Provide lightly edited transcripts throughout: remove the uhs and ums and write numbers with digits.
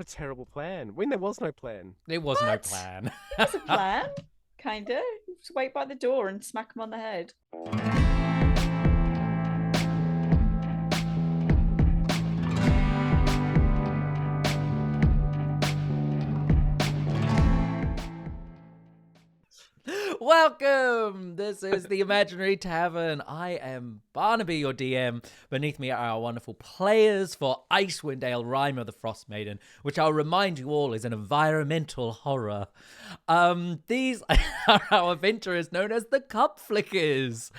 What a terrible plan. When there was no plan. There was no plan. There's a plan, kind of. Just wait by the door and smack him on the head. Welcome! This is the Imaginary Tavern. I am Barnaby, your DM. Beneath me are our wonderful players for Icewind, Rime of the Frostmaiden, which I'll remind you all is an environmental horror. These are our adventurers known as the Cup Flickers.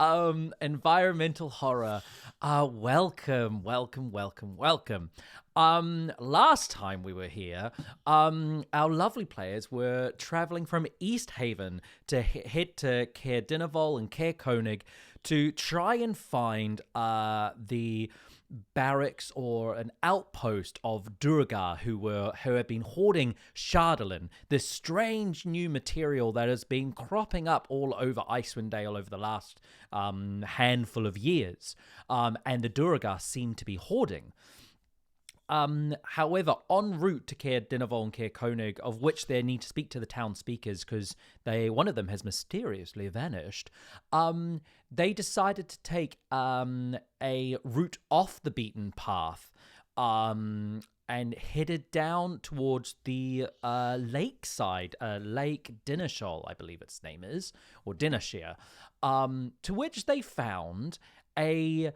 Environmental horror. Welcome. Last time we were here, our lovely players were traveling from East Haven to head to Caer Dineval and Caer Konig to try and find the barracks or an outpost of Duergar who had been hoarding Shardolin, this strange new material that has been cropping up all over Icewind Dale over the last handful of years, and the Duergar seem to be hoarding. However, en route to Caer Dineval and Caer Konig, of which they need to speak to the town speakers because one of them has mysteriously vanished, they decided to take a route off the beaten path and headed down towards the lakeside, Lake Dinnershall, I believe its name is, or Dinnershire, to which they found a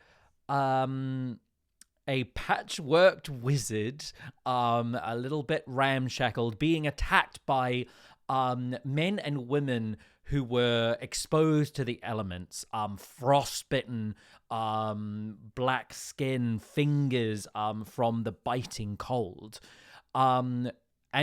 patchworked wizard, a little bit ramshackled, being attacked by men and women who were exposed to the elements, frostbitten, black skin, fingers from the biting cold, and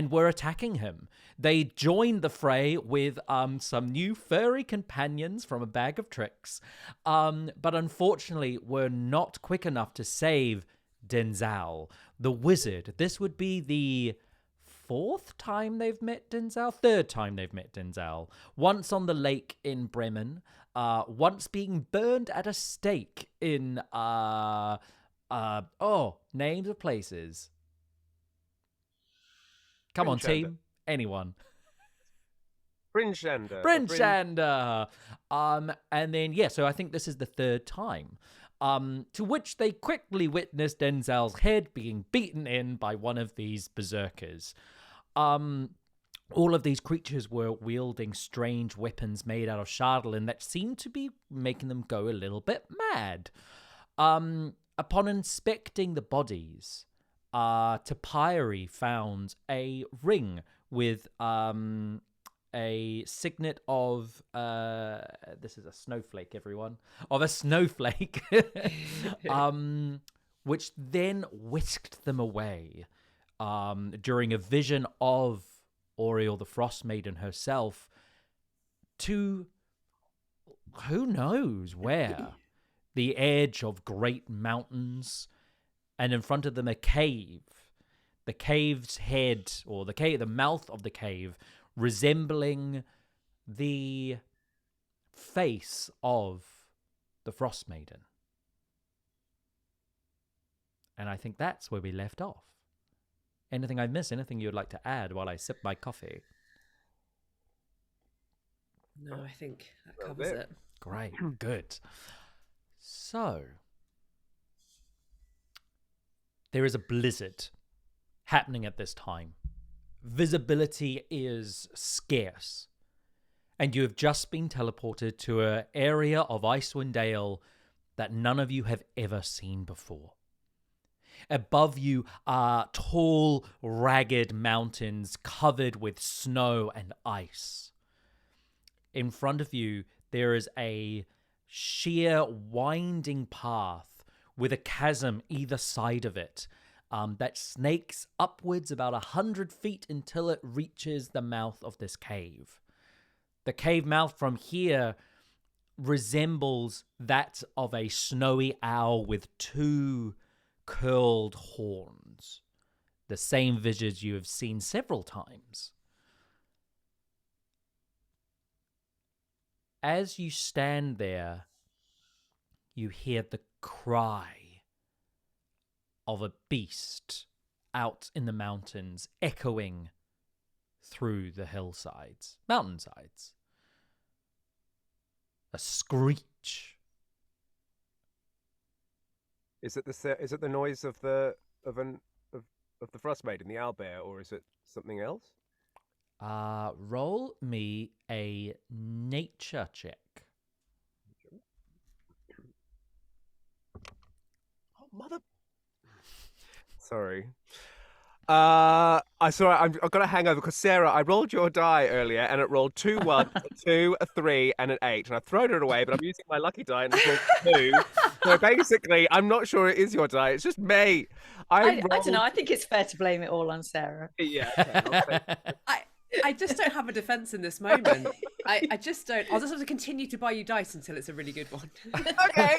were attacking him. They joined the fray with some new furry companions from a bag of tricks, but unfortunately were not quick enough to save Denzal, the wizard. This would be the third time they've met Denzal. Once on the lake in Bremen, once being burned at a stake in names of places. Come on, team. Anyone. Brynjander. And then, so I think this is the third time. To which they quickly witnessed Denzal's head being beaten in by one of these berserkers. All of these creatures were wielding strange weapons made out of Shardolin that seemed to be making them go a little bit mad. Upon inspecting the bodies, Topiary found a ring with a signet of this is a snowflake, everyone, of a snowflake, which then whisked them away during a vision of Oriel the Frostmaiden herself to who knows where, the edge of great mountains, and in front of them a cave. The cave's head, or the mouth of the cave, resembling the face of the Frostmaiden. And I think that's where we left off. Anything I've missed? Anything you'd like to add while I sip my coffee? No, I think that covers it. Great, good. So, there is a blizzard happening at this time. Visibility is scarce, and you have just been teleported to an area of Icewind Dale that none of you have ever seen before. Above you are tall, ragged mountains covered with snow and ice. In front of you, there is a sheer, winding path with a chasm either side of it, that snakes upwards about 100 feet until it reaches the mouth of this cave. The cave mouth from here resembles that of a snowy owl with two curled horns, the same visage you have seen several times. As you stand there, you hear the cry of a beast out in the mountains, echoing through the mountainsides. A screech. Is it the noise of the Frostmaiden, the owlbear, or is it something else? Roll me a nature check. Oh, mother. Sorry. I've got a hangover because Sarah, I rolled your die earlier and it rolled 2 1, a 2, a 3, and an 8, and I've thrown it away. But I'm using my lucky die and it's rolled 2. So basically, I'm not sure it is your die. It's just me. I don't know. I think it's fair to blame it all on Sarah. Yeah. Okay, I just don't have a defense in this moment. I just don't. I'll just have to continue to buy you dice until it's a really good one. Okay.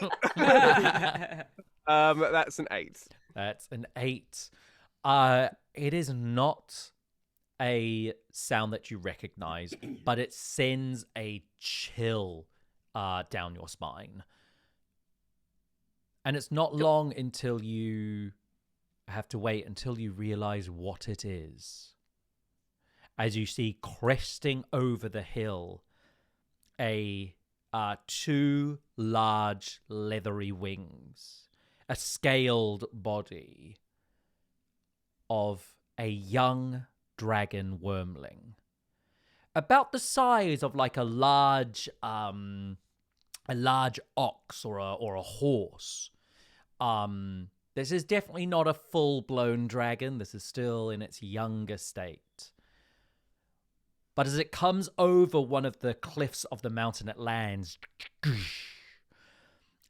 That's an 8. That's an 8. It is not a sound that you recognize, but it sends a chill down your spine. And it's not long until you have to wait until you realize what it is. As you see cresting over the hill, 2 large leathery wings, a scaled body of a young dragon wormling, about the size of like a large ox or a horse. This is definitely not a full-blown dragon. This is still in its younger state. But as it comes over one of the cliffs of the mountain, it lands.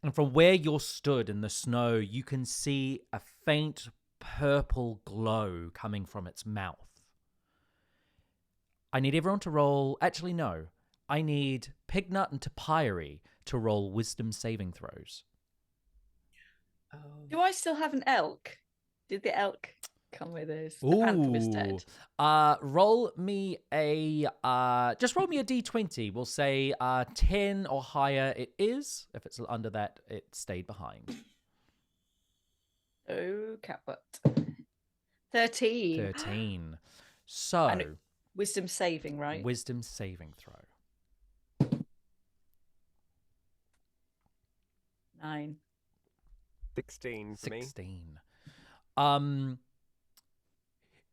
And from where you're stood in the snow, you can see a faint purple glow coming from its mouth. I need everyone to roll... Actually, no. I need Pignut and Topiary to roll wisdom saving throws. Oh. Do I still have an elk? Did the elk come with us? The panther was dead. Roll me a d20. We'll say 10 or higher it is. If it's under that, it stayed behind. Oh, catbutt. 13. 13. So And wisdom saving, right? wisdom saving throw. 9. 16 for me. 16.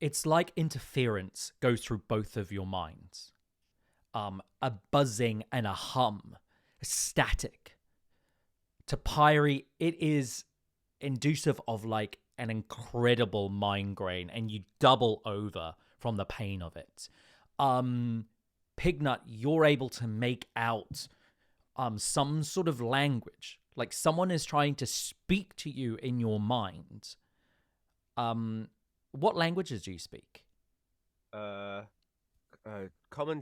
It's like interference goes through both of your minds. A buzzing and a hum, a static. Topiary, it is inducive of like an incredible migraine, and you double over from the pain of it. Pignut, you're able to make out some sort of language, like someone is trying to speak to you in your mind. What languages do you speak? Common,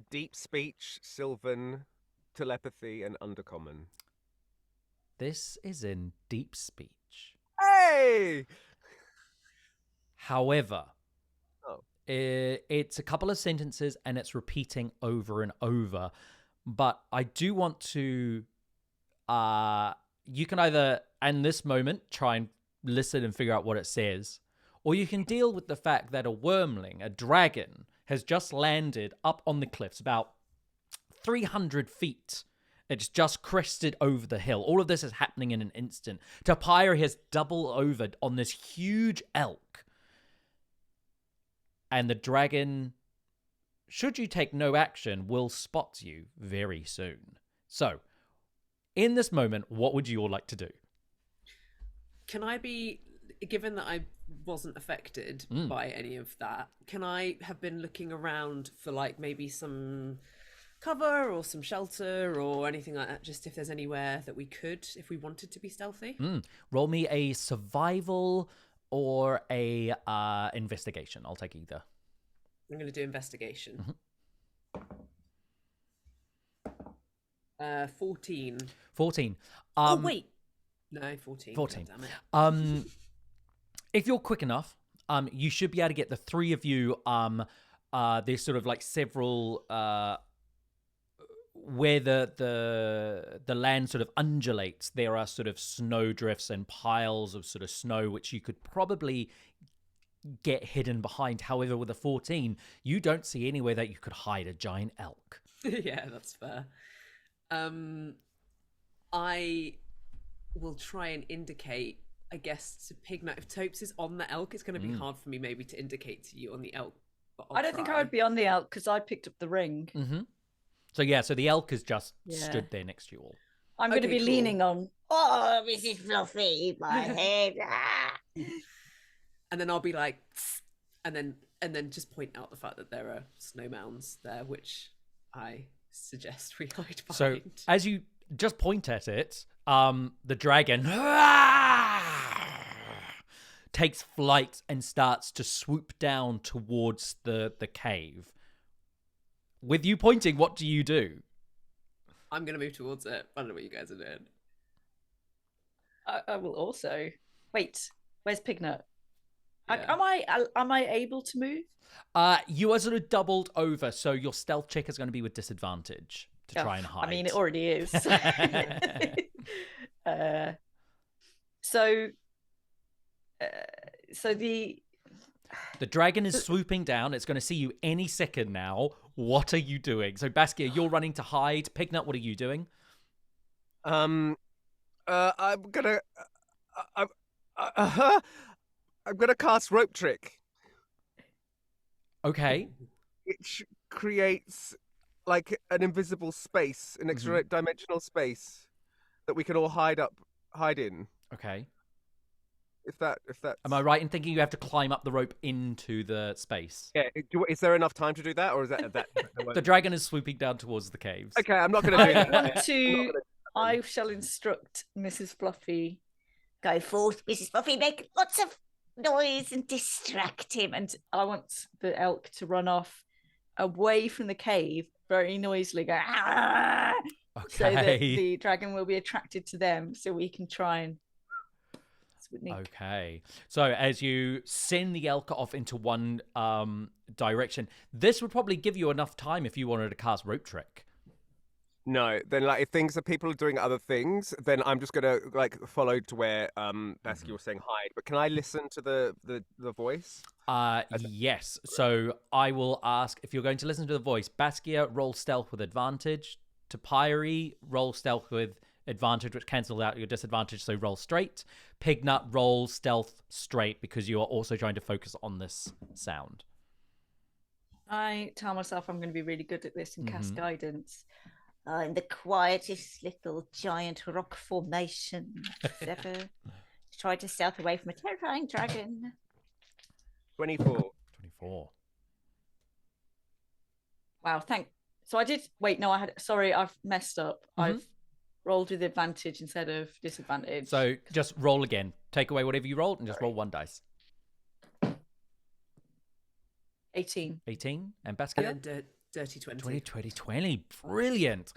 deep speech, Sylvan, telepathy, and undercommon. This is in deep speech. Hey! However, it's a couple of sentences and it's repeating over and over. But I do want to... you can either, in this moment, try and listen and figure out what it says, or you can deal with the fact that a wormling, a dragon, has just landed up on the cliffs about 300 feet. It's just crested over the hill. All of this is happening in an instant. Topiary has doubled over on this huge elk. And the dragon, should you take no action, will spot you very soon. So, in this moment, what would you all like to do? Can I be, given that I wasn't affected by any of that, can I have been looking around for like maybe some cover or some shelter or anything like that, just if there's anywhere that we could, if we wanted to be stealthy? Roll me a survival or a investigation. I'll take either. I'm going to do investigation. 14. 14. Oh, wait. No, 14. 14. God damn it. If you're quick enough, you should be able to get the three of you. There's sort of like several where the land sort of undulates. There are sort of snow drifts and piles of sort of snow, which you could probably get hidden behind. However, with a 14, you don't see anywhere that you could hide a giant elk. Yeah, that's fair. I will try and indicate, I guess, to Pignut. If Topes is on the elk, it's going to be hard for me maybe to indicate to you on the elk. But I don't think I would be on the elk because I picked up the ring. So the elk has just stood there next to you all. I'm going to be leaning on. Oh, Mrs. Fluffy, my head. And then I'll be like, and then just point out the fact that there are snow mounds there, which I suggest we hide behind. So as you just point at it, the dragon takes flight and starts to swoop down towards the cave. With you pointing, what do you do? I'm going to move towards it. I don't know what you guys are doing. I will also. Wait, where's Pignut? Yeah. Am I able to move? You are sort of doubled over, so your stealth check is going to be with disadvantage to try and hide. I mean, it already is. So the dragon is swooping down. It's going to see you any second now. What are you doing? So Baskia, you're running to hide. Pignut, what are you doing? I'm gonna cast rope trick, Okay. which creates like an invisible space, an extra dimensional space that we can all hide in. Okay. If that's Am I right in thinking you have to climb up the rope into the space? Yeah. Is there enough time to do that, or is that The dragon is swooping down towards the caves. Okay, I'm not going to do I that. want to. I shall instruct Mrs. Fluffy. Go forth, Mrs. Fluffy. Make lots of noise and distract him. And I want the elk to run off away from the cave, very noisily, go. "Ah!" So that the dragon will be attracted to them, so we can try and. Okay. So as you send the elk off into one direction, this would probably give you enough time if you wanted to cast rope trick. No, then like if people are doing other things, then I'm just gonna like follow to where Baskia was saying hide. But can I listen to the voice? Yes. So I will ask if you're going to listen to the voice. Baskia, roll stealth with advantage. Topiary, roll stealth with advantage, which cancels out your disadvantage, so roll straight. Pignut, roll stealth straight because you are also trying to focus on this sound. I tell myself I'm going to be really good at this and cast guidance. I'm the quietest little giant rock formation ever. Try to stealth away from a terrifying dragon. 24. Wow, So I did. Wait, no, Sorry, I've messed up. I've rolled with advantage instead of disadvantage. So just roll again. Take away whatever you rolled and just roll one dice. 18. 18. And Baskia? And then dirty 20. 20. Brilliant.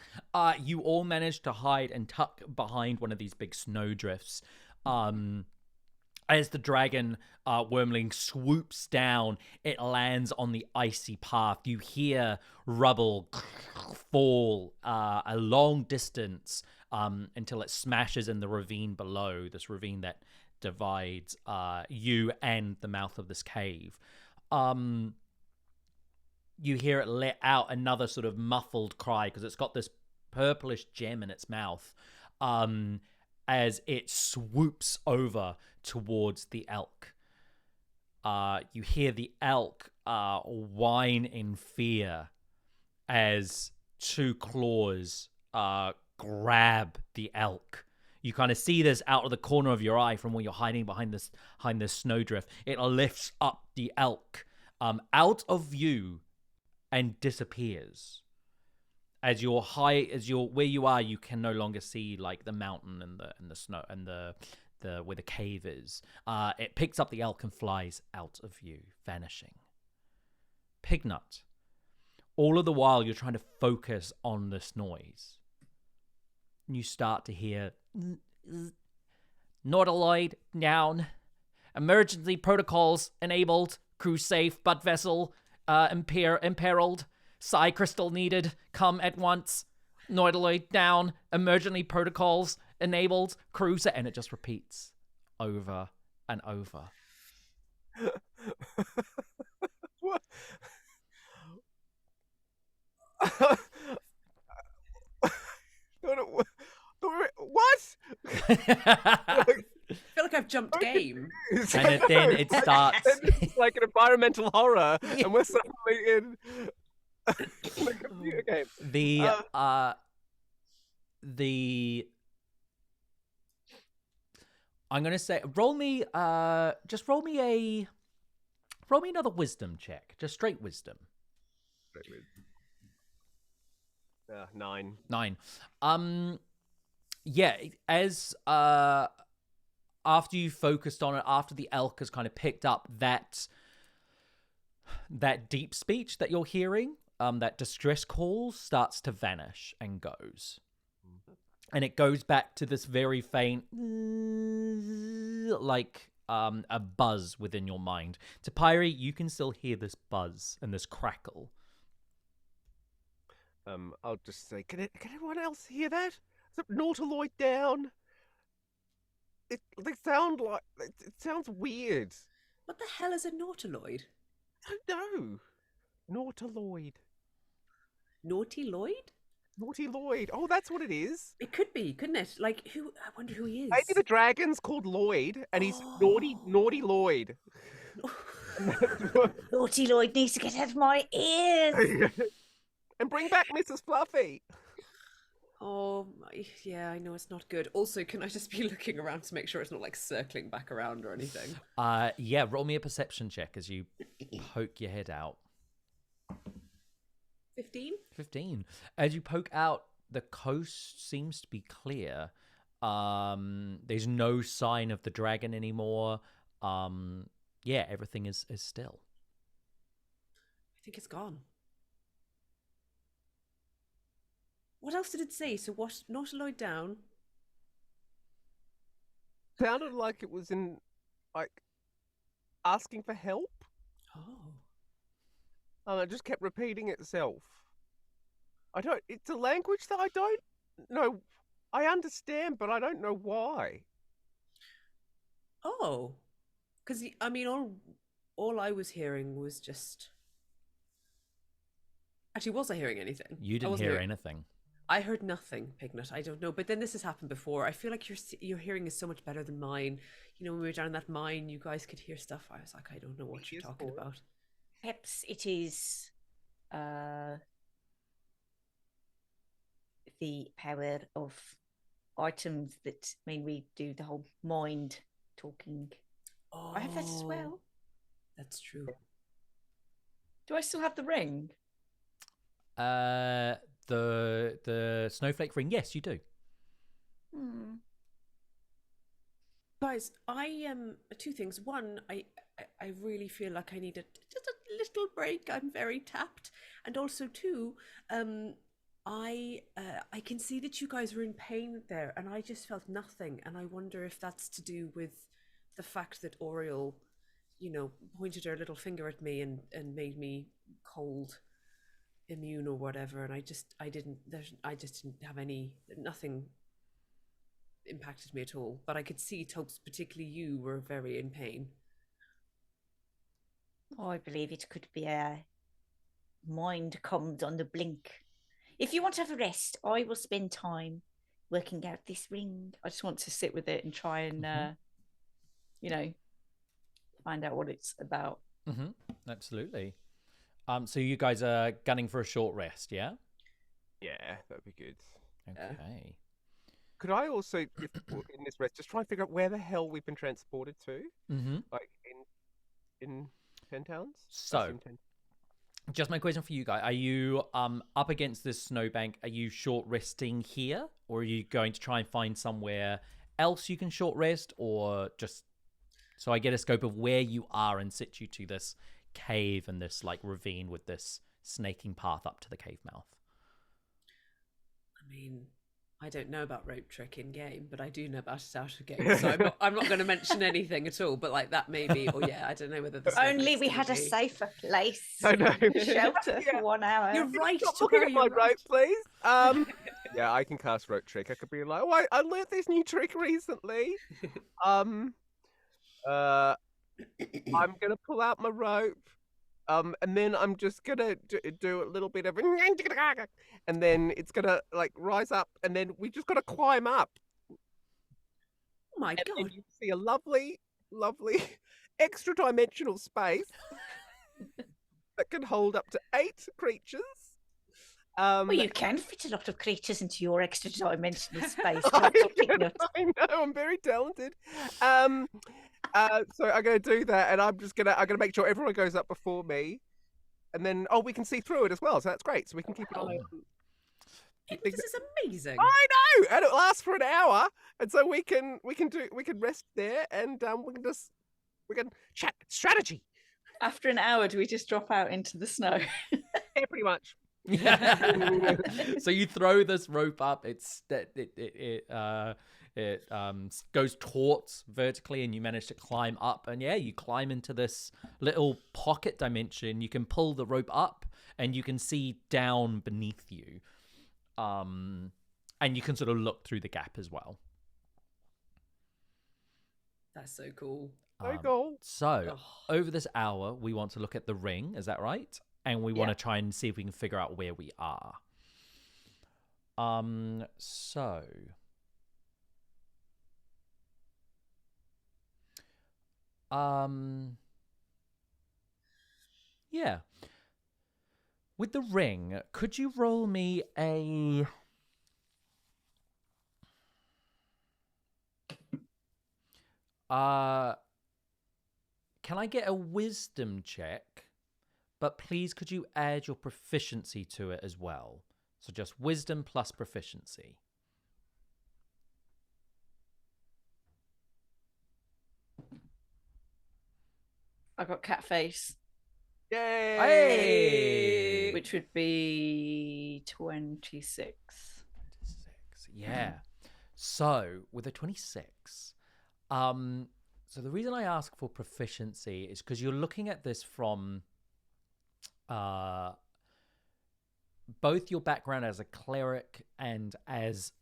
You all managed to hide and tuck behind one of these big snow drifts. As the dragon wormling swoops down, it lands on the icy path. You hear rubble fall a long distance until it smashes in the ravine below, this ravine that divides you and the mouth of this cave. You hear it let out another sort of muffled cry because it's got this purplish gem in its mouth as it swoops over towards the elk. You hear the elk whine in fear as two claws grab the elk. You kind of see this out of the corner of your eye from where you're hiding behind this snowdrift. It lifts up the elk out of view and disappears. As you're where you are, you can no longer see like the mountain and the snow and the where the cave is. It picks up the elk and flies out of view, vanishing. Pignut, all of the while you're trying to focus on this noise. You start to hear Nautiloid down. Emergency protocols enabled. Crew safe, but vessel imperiled. Psi crystal needed. Come at once. Nautiloid down. Emergency protocols enabled. Cruiser, and it just repeats over and over. What? What? I feel like I've jumped game. And then it starts. It's like an environmental horror, Yeah. and we're suddenly in the computer game. The I'm gonna say roll me another wisdom check, just straight wisdom. 9. 9. Yeah, as after you focused on it, after the elk has kind of picked up that deep speech that you're hearing, that distress call starts to vanish and goes. And it goes back to this very faint, like a buzz within your mind. Topiary, you can still hear this buzz and this crackle. I'll just say, can everyone else hear that? Is it Nautiloid down? They sound like it sounds weird. What the hell is a nautiloid? I don't know. Nautiloid. Naughty Lloyd? Naughty Lloyd. Oh, that's what it is. It could be, couldn't it? Like, who? I wonder who he is. Maybe the dragon's called Lloyd, and he's naughty Lloyd. Naughty Lloyd needs to get out of my ears. And bring back Mrs. Fluffy. Oh, yeah, I know it's not good. Also, can I just be looking around to make sure it's not like circling back around or anything? Yeah, roll me a perception check as you poke your head out. 15? 15. As you poke out, the coast seems to be clear. There's no sign of the dragon anymore. Yeah, everything is still. I think it's gone. What else did it say? So what? Nautiloid down. Sounded like it was asking for help. Oh. It just kept repeating itself. It's a language that I don't know. I understand, but I don't know why. Oh. Because, I mean, all I was hearing was just... Actually, was I hearing anything? You didn't hear anything. I heard nothing, Pignut. I don't know. But then this has happened before. I feel like your hearing is so much better than mine. You know, when we were down in that mine, you guys could hear stuff. I was like, I don't know what you're talking about. Perhaps it is the power of items that mean we do the whole mind talking. Oh, I have that as well. That's true. Do I still have the ring? The snowflake ring, yes, you do. Guys, I two things. One, I really feel like I need just a little break. I'm very tapped, and also two, I can see that you guys were in pain there, and I just felt nothing, and I wonder if that's to do with the fact that Oriel, you know, pointed her little finger at me and made me cold, immune or whatever, and I just didn't have nothing impacted me at all, but I could see Topes, particularly you, were very in pain. Oh, I believe it could be a mind comes on the blink. If you want to have a rest, I will spend time working out this ring. I just want to sit with it and try and you know, find out what it's about. Absolutely. So you guys are gunning for a short rest, yeah? Yeah, that'd be good. Okay. Could I also, in this rest, just try and figure out where the hell we've been transported to? Like in 10 towns? So, just my question for you guys. Are you up against this snowbank? Are you short resting here? Or are you going to try and find somewhere else you can short rest? Or just so I get a scope of where you are in situ to this cave and this like ravine with this snaking path up to the cave mouth? I mean, I don't know about rope trick in game, but I do know about it out of game. So I'm not going to mention anything at all. But like that maybe, or yeah, I don't know whether the only we had a safer place. I know. Shelter for 1 hour. You're right. Stop looking at my rope, please. Yeah, I can cast rope trick. I could be like, oh, I learned this new trick recently. I'm gonna pull out my rope. And then I'm just gonna do a little bit of, and then it's gonna like rise up, and then we just gotta climb up, Oh my and then god. you see a lovely, lovely extra dimensional space that can hold up to 8 creatures. Well, you can fit a lot of creatures into your extra dimensional space. I Pignut. know, I'm very talented. So I'm gonna do that, and I'm gonna make sure everyone goes up before me, and then we can see through it as well, so that's great. So we can keep it on. This is amazing. I know, and it lasts for an hour, and so we can rest there, and we can chat strategy. After an hour, do we just drop out into the snow? Yeah, pretty much. So you throw this rope up. It goes taut vertically, and you manage to climb up. And you climb into this little pocket dimension. You can pull the rope up, and you can see down beneath you. And you can sort of look through the gap as well. That's so cool. Very cool. So over this hour, we want to look at the ring. Is that right? And we want to try and see if we can figure out where we are. Yeah. With the ring, could you roll me a... Can I get a wisdom check? But please, could you add your proficiency to it as well? So just wisdom plus proficiency. I got cat face. Yay! Hey! Which would be 26. 26. Yeah. So with a 26, so the reason I ask for proficiency is because you're looking at this from both your background as a cleric and as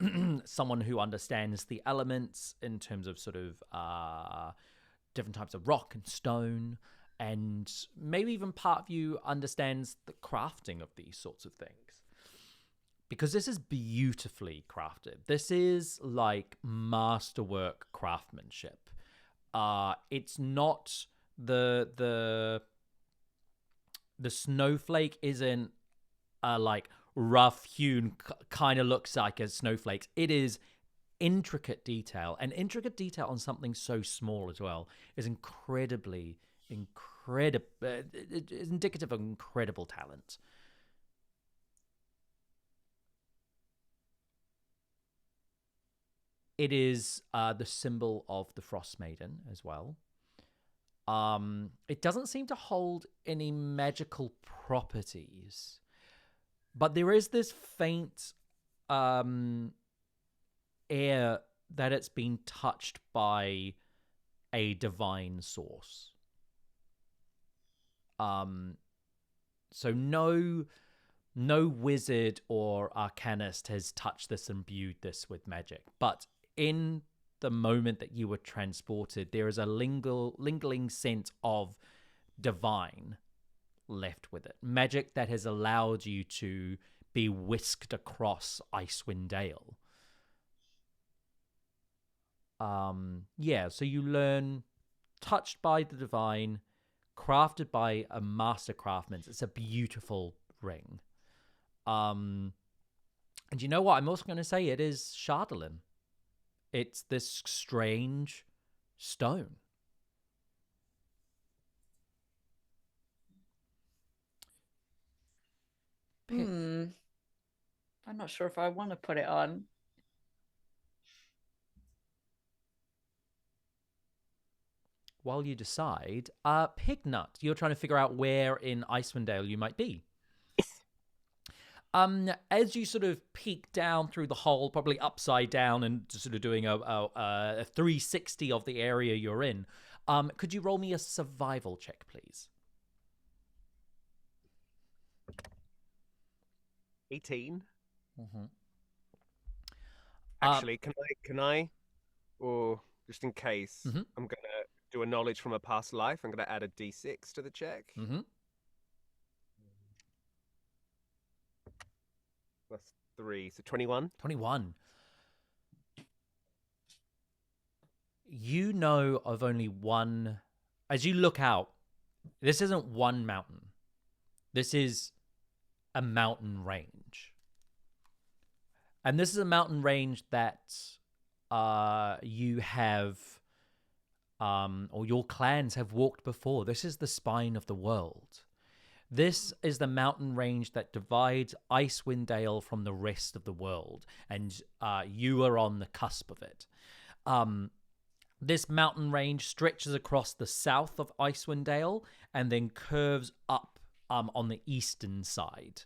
someone who understands the elements in terms of sort of different types of rock and stone, and maybe even part of you understands the crafting of these sorts of things. Because this is beautifully crafted. This is like masterwork craftsmanship. It's not the snowflake isn't like rough hewn, kind of looks like a snowflake. It is intricate detail, and intricate detail on something so small as well is incredible. It is indicative of incredible talent. It is the symbol of the Frostmaiden as well. It doesn't seem to hold any magical properties, but there is this faint air that it's been touched by a divine source. So no wizard or arcanist has touched this and imbued this with magic, but in the moment that you were transported, there is a lingering sense of divine left with it. Magic that has allowed you to be whisked across Icewind Dale. So you learn touched by the divine, crafted by a master craftsman. It's a beautiful ring. And you know what? I'm also going to say it is Shardolin. It's this strange stone. I'm not sure if I want to put it on. While you decide, Pignut, you're trying to figure out where in Icewind Dale you might be. As you sort of peek down through the hole, probably upside down, and sort of doing a 360 of the area you're in, could you roll me a survival check, please? 18. Mm-hmm. Actually, can I, or just in case, I'm gonna do a knowledge from a past life. I'm going to add a d6 to the check. Mm-hmm. Plus 3, so 21. 21. You know of only one. As you look out, this isn't one mountain. This is a mountain range. And this is a mountain range that you have, or your clans have walked before. This is the spine of the world. This is the mountain range that divides Icewind Dale from the rest of the world, and you are on the cusp of it. This mountain range stretches across the south of Icewind Dale and then curves up on the eastern side.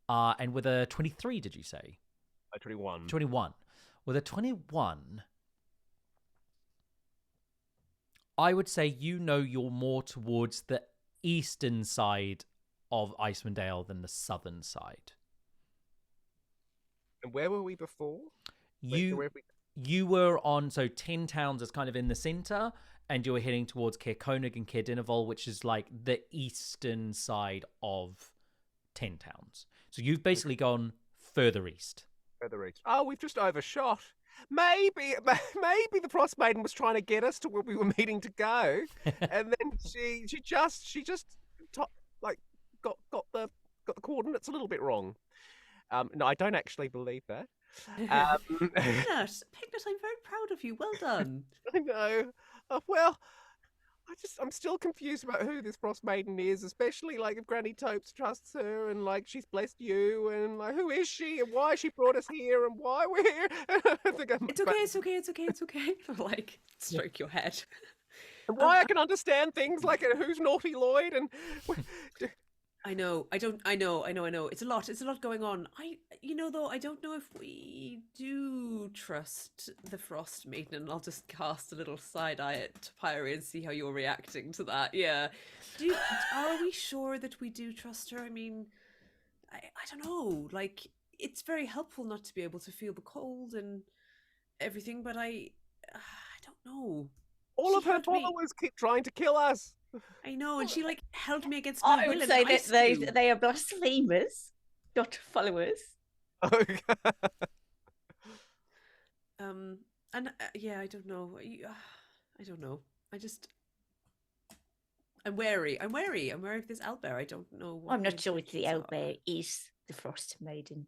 And with a 23, did you say? 21. 21. With a 21, I would say you know you're more towards the eastern side of Icewind Dale than the southern side. And where were we before? You were on, so 10 towns is kind of in the center, and you were heading towards Caer Konig and Caer Dineval, which is like the eastern side of 10 towns. So you've basically gone further east. Further east. Oh, we've just overshot. Maybe the Frostmaiden was trying to get us to where we were meaning to go, and then she just got the coordinates a little bit wrong. No, I don't actually believe that. Pignut, I'm very proud of you. Well done. I know. Well, I'm still confused about who this Frostmaiden is, especially like if Granny Topes trusts her, and like she's blessed you, and like who is she, and why she brought us here, and why we're here. It's okay. Like stroke your head. And why I can understand things like who's Naughty Lloyd, and I know. It's a lot going on. Though, I don't know if we do trust the Frostmaiden, and I'll just cast a little side eye at Topiary and see how you're reacting to that. Yeah. Are we sure that we do trust her? I mean, I don't know. Like, it's very helpful not to be able to feel the cold and everything, but I don't know. All of her followers keep trying to kill us. I know, and she like held me against my will. I would say that they are blasphemers, not followers. Yeah, I don't know. I don't know. I'm wary. I'm wary of this owlbear. I don't know. I'm not sure if the owlbear is the Frostmaiden.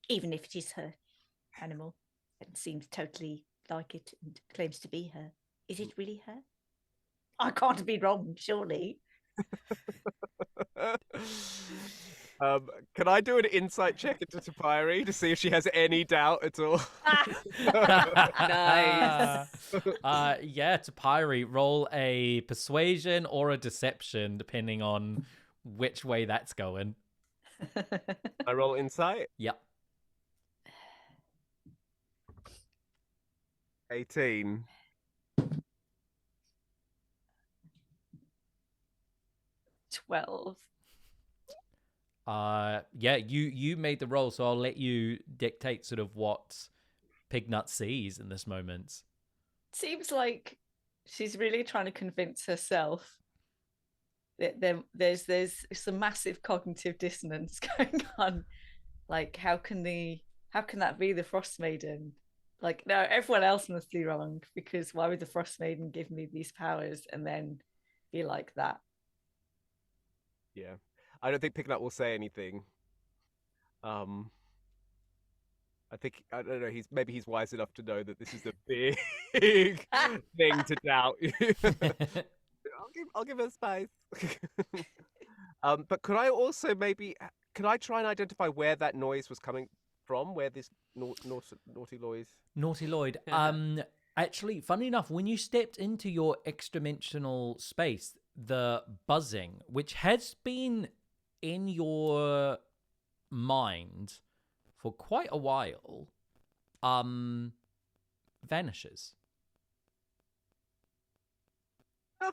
Even if it is her animal and seems totally like it and claims to be her. Is it really her? I can't be wrong, surely. Can I do an insight check into Topiary to see if she has any doubt at all? Nice. Yeah, Topiary, roll a persuasion or a deception, depending on which way that's going. I roll insight. Yep. 18. 12. Yeah, you made the roll, so I'll let you dictate sort of what Pignut sees in this moment. Seems like she's really trying to convince herself that there's some massive cognitive dissonance going on. Like, how can that be the Frostmaiden? Like, no, everyone else must be wrong, because why would the Frostmaiden give me these powers and then be like that? Yeah. I don't think Pignut will say anything. I don't know, he's wise enough to know that this is a big thing to doubt. I'll give her space. But could I also could I try and identify where that noise was coming from? Where this Naughty Lloyd? Naughty Lloyd. Actually, funny enough, when you stepped into your extra-dimensional space, the buzzing, which has been in your mind for quite a while, vanishes. Oh.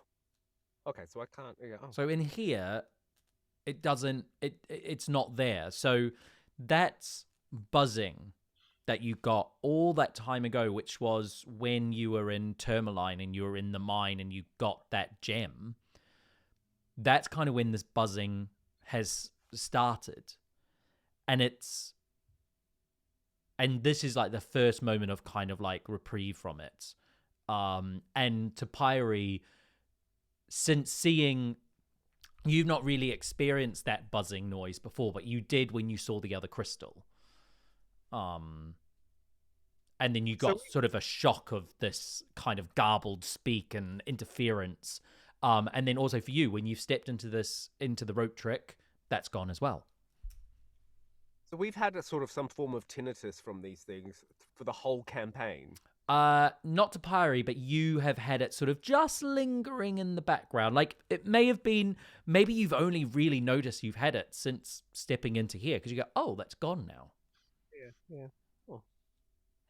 Okay, so I can't. Yeah. Oh. So in here, it doesn't. It's not there. So that's buzzing that you got all that time ago, which was when you were in Tourmaline and you were in the mine and you got that gem, that's kind of when this buzzing has started. And this is like the first moment of kind of like reprieve from it. And Topiary, since seeing, you've not really experienced that buzzing noise before, but you did when you saw the other crystal. And then you got sort of a shock of this kind of garbled speak and interference. And then also for you, when you've stepped into the rope trick, that's gone as well. So we've had a sort of some form of tinnitus from these things for the whole campaign. Not Topiary, but you have had it sort of just lingering in the background. Like, it may have been, maybe you've only really noticed you've had it since stepping into here, because you go, oh, that's gone now. Yeah. Oh.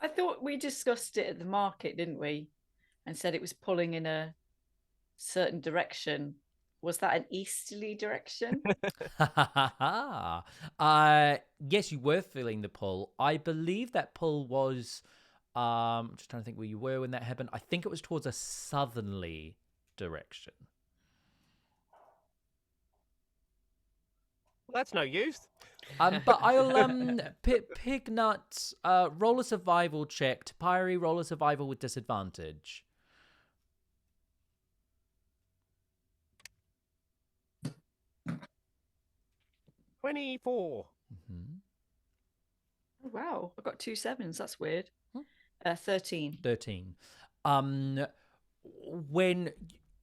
I thought we discussed it at the market, didn't we? And said it was pulling in a certain direction. Was that an easterly direction? Yes, you were feeling the pull. I believe that pull was, I'm just trying to think where you were when that happened. I think it was towards a southerly direction. Well, that's no use. But I'll Pignut, roll a survival check. Topiary, roll a survival with disadvantage. 24. Mm-hmm. Oh, wow, I got 2 7s. That's weird. 13. 13. When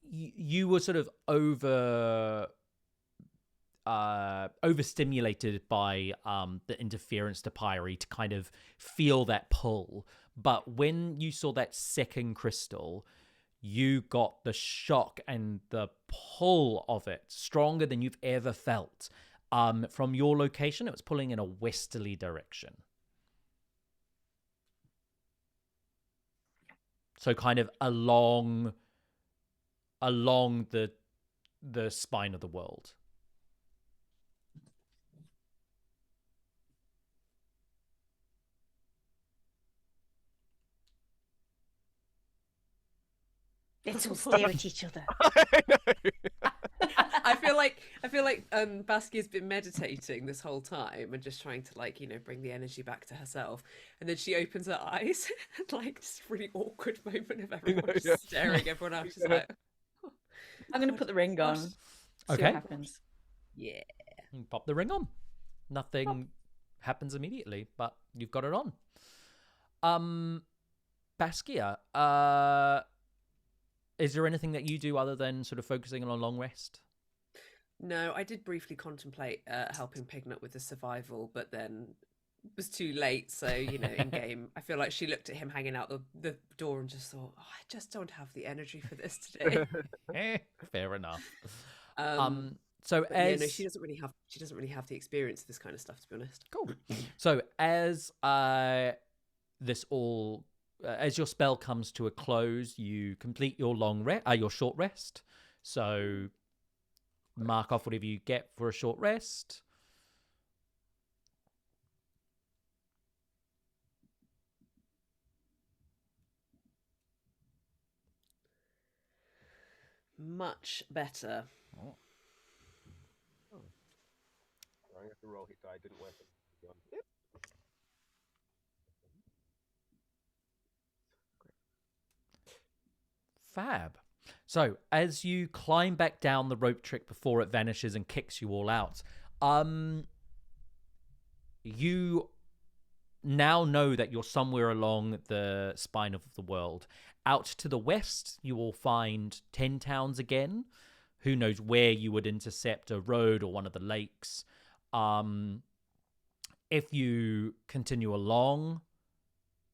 you were sort of overstimulated by the interference to Topiary to kind of feel that pull, but when you saw that second crystal, you got the shock and the pull of it stronger than you've ever felt. From your location, it was pulling in a westerly direction. So kind of along the spine of the world. Let's all stare at each other. I know. I feel like Baskia's been meditating this whole time and just trying to, like, you know, bring the energy back to herself. And then she opens her eyes and, like, this really awkward moment of everyone just staring. Everyone else is like, oh, I'm going to put the ring on. See Okay. what happens. yeah. Pop the ring on. Nothing happens immediately, but you've got it on. Baskia, is there anything that you do other than sort of focusing on a long rest? No, I did briefly contemplate helping Pignut with the survival, but then it was too late. So, you know, in game, I feel like she looked at him hanging out the door and just thought, oh, I just don't have the energy for this today. Fair enough. So no, she doesn't really have the experience of this kind of stuff, to be honest. Cool. So as as your spell comes to a close, you complete your your short rest. So mark off whatever you get for a short rest. Much better. Oh. I have to roll hit die. Didn't work. Yep. Fab. So as you climb back down the rope trick before it vanishes and kicks you all out, you now know that you're somewhere along the spine of the world. Out to the west, you will find 10 towns again. Who knows where you would intercept a road or one of the lakes. If you continue along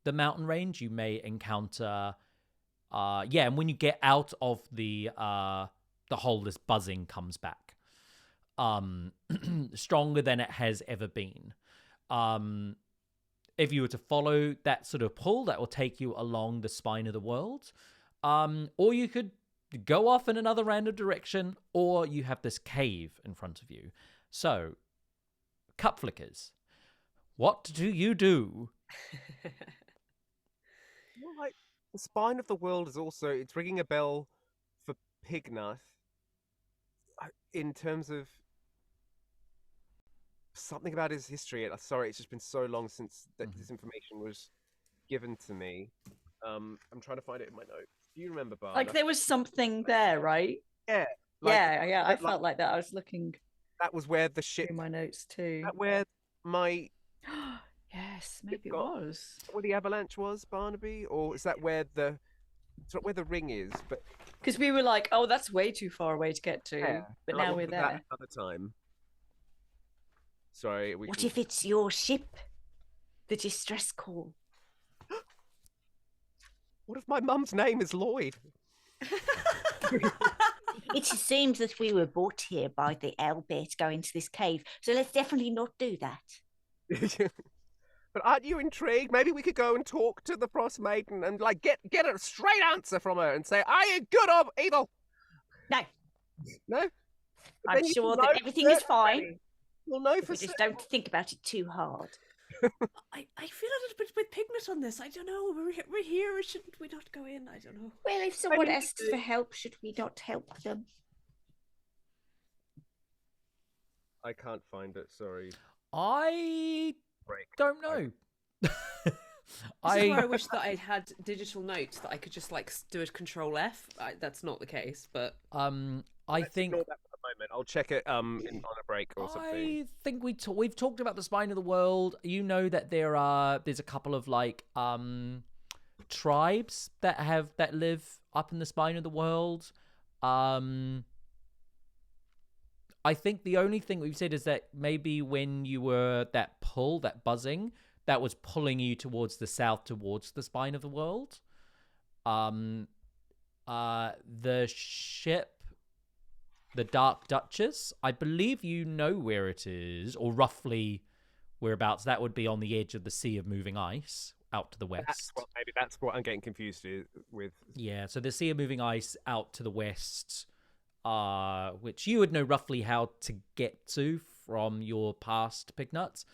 the mountain range, you may encounter... and when you get out of the hole, this buzzing comes back. Stronger than it has ever been. If you were to follow that sort of pull, that will take you along the spine of the world. Or you could go off in another random direction, or you have this cave in front of you. So, Cup Flickers, what do you do Well, like the spine of the world is also it's ringing a bell for Pignut in terms of something about his history. And sorry, it's just been so long since this information was given to me. I'm trying to find it in my notes. Do you remember, Bard? Like there was something there, right? Yeah, Yeah. I felt like that. I was looking that was where the ship. through my notes too. That where my Yes, maybe it was. where the avalanche was, Barnaby, or is that where the? It's not where the ring is, but Because we were like, oh, that's way too far away to get to. yeah. But Like, now we'll we're do that there. another time. Sorry, What if it's your ship? The distress call. What if my mum's name is Lloyd? It seems that we were brought here by the Elbit to go into this cave, so let's definitely not do that. But aren't you intrigued? Maybe we could go and talk to the Frostmaiden and like get a straight answer from her and say, "Are you good or evil?" No, No. But I'm then you sure will that know everything is for fine. certain. You'll know If for we just certain. don't think about it too hard. I feel a little bit with Pignut on this. I don't know. We're here. Shouldn't we not go in? I don't know. Well, if someone mean, asks for help, should we not help them? I can't find it. Sorry. I Break. don't know. This is where I wish that I had digital notes that I could just like do a Control F. That's not the case, but I Let's think ignore that for the moment. I'll check it on a break or something. I think we've talked about the spine of the world. You know that there's a couple of like tribes that live up in the spine of the world. I think the only thing we've said is that maybe when you were that buzzing, that was pulling you towards the south, towards the spine of the world. The ship, the Dark Duchess, I believe you know where it is, or roughly whereabouts. That would be on the edge of the Sea of Moving Ice, out to the west. Maybe that's what I'm getting confused with. Yeah, so the Sea of Moving Ice out to the west, which you would know roughly how to get to from your past Pignuts.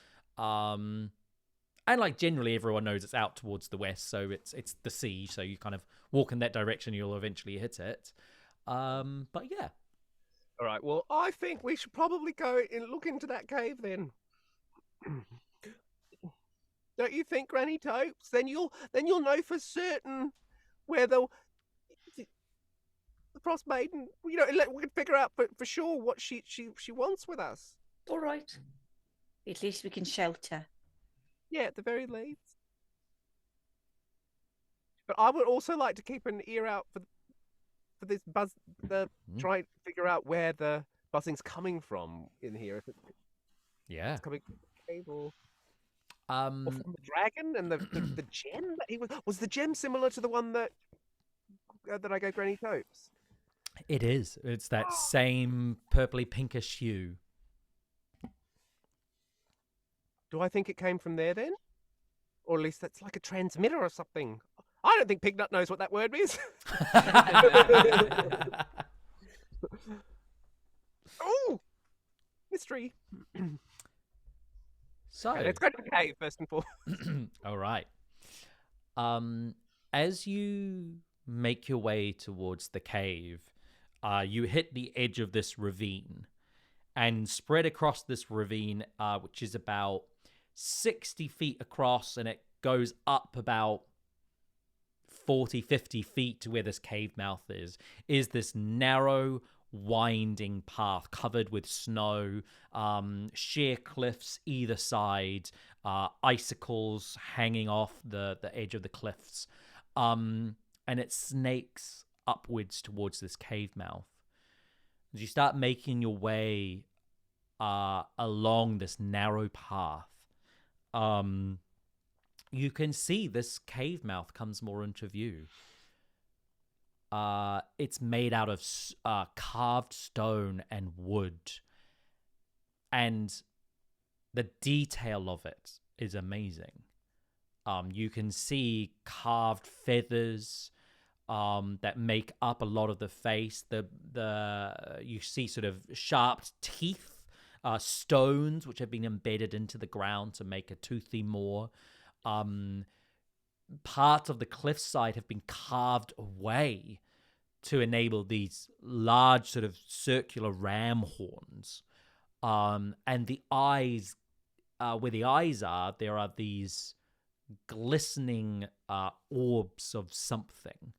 And like generally everyone knows it's out towards the west, so it's the sea, so you kind of walk in that direction, you'll eventually hit it. But yeah. All right. Well, I think we should probably go and look into that cave then. Don't you think, Granny Topes? Then you'll know for certain where the Frostmaiden. We can figure out for sure what she wants with us. All right. At least we can shelter. Yeah, at the very least. But I would also like to keep an ear out for this buzz. Try and figure out where the buzzing's coming from in here. If Yeah. it's coming from the cave or from the dragon and the gem that he was the gem similar to the one that I gave Granny Topes? It is. It's that same purpley pinkish hue. Do I think it came from there then? Or at least that's like a transmitter or something. I don't think Pignut knows what that word means. Oh, mystery. So Okay, let's go to the cave first and foremost. all right. As you make your way towards the cave, you hit the edge of this ravine, and spread across this ravine, which is about 60 feet across, and it goes up about 40, 50 feet to where this cave mouth is this narrow, winding path covered with snow, sheer cliffs either side, icicles hanging off the edge of the cliffs, and it snakes upwards towards this cave mouth. As you start making your way along this narrow path, you can see this cave mouth comes more into view. It's made out of carved stone and wood, and the detail of it is amazing. You can see carved feathers that make up a lot of the face. You see sort of sharp teeth, stones which have been embedded into the ground to make a toothy more. Parts of the cliffside have been carved away to enable these large sort of circular ram horns. And the eyes, where the eyes are, there are these glistening orbs of something.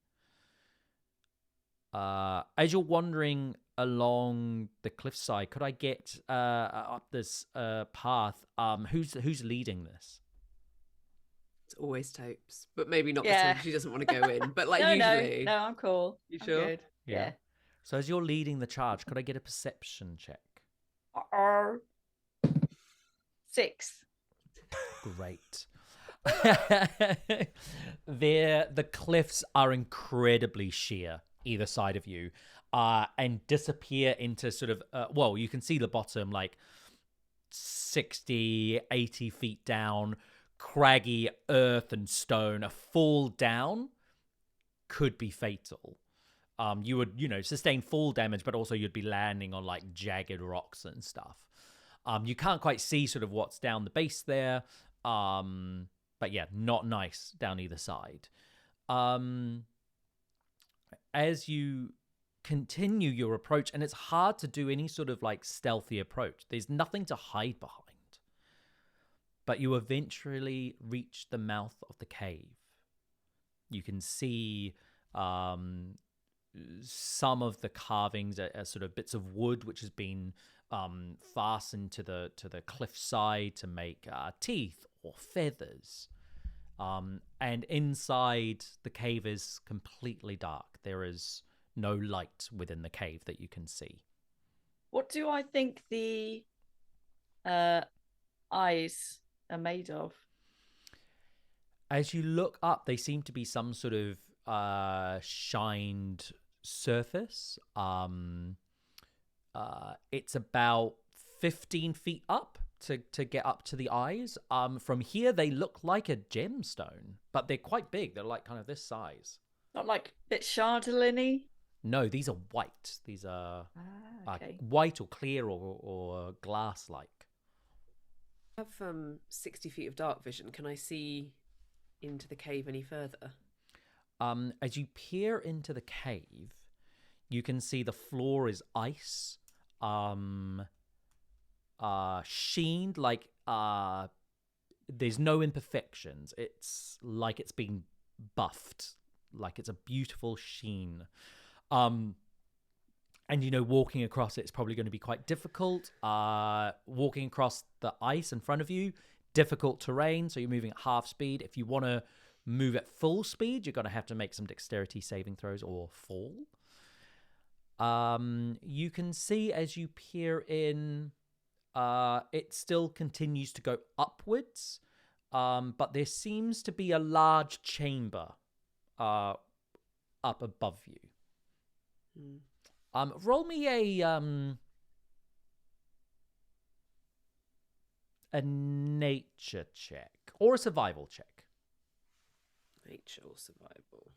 As you're wandering along the cliffside, could I get up this path? Who's leading this? It's always Topes, but maybe not Yeah. this time. She doesn't want to go in. But like No, usually, no, I'm cool. You I'm sure? good. Yeah. Yeah. So as you're leading the charge, could I get a perception check? 6. Great. The cliffs are incredibly sheer, either side of you, and disappear into sort of, well, you can see the bottom like 60, 80 feet down, craggy earth and stone. A fall down could be fatal. You would, sustain fall damage, but also you'd be landing on like jagged rocks and stuff. You can't quite see sort of what's down the base there. But yeah, not nice down either side. As you continue your approach, and it's hard to do any sort of like stealthy approach. There's nothing to hide behind. But you eventually reach the mouth of the cave. You can see some of the carvings are sort of bits of wood which has been fastened to the cliffside to make teeth or feathers. And inside the cave is completely dark. There is no light within the cave that you can see. What do I think the eyes are made of? As you look up, they seem to be some sort of shined surface. It's about 15 feet up to get up to the eyes. From here, they look like a gemstone, but they're quite big. They're like kind of this size. Not like a bit Chardonnay? No, these are white. These are Okay. white or clear or glass-like. I have 60 feet of dark vision. Can I see into the cave any further? As you peer into the cave, you can see the floor is ice, sheened, like there's no imperfections. It's like it's been buffed, like it's a beautiful sheen. And walking across it's probably going to be quite difficult. Walking across the ice in front of you, difficult terrain, so you're moving at half speed. If you want to move at full speed, you're going to have to make some dexterity saving throws or fall. You can see as you peer in, it still continues to go upwards, but there seems to be a large chamber up above you. Roll me a nature check or a survival check. Nature or survival?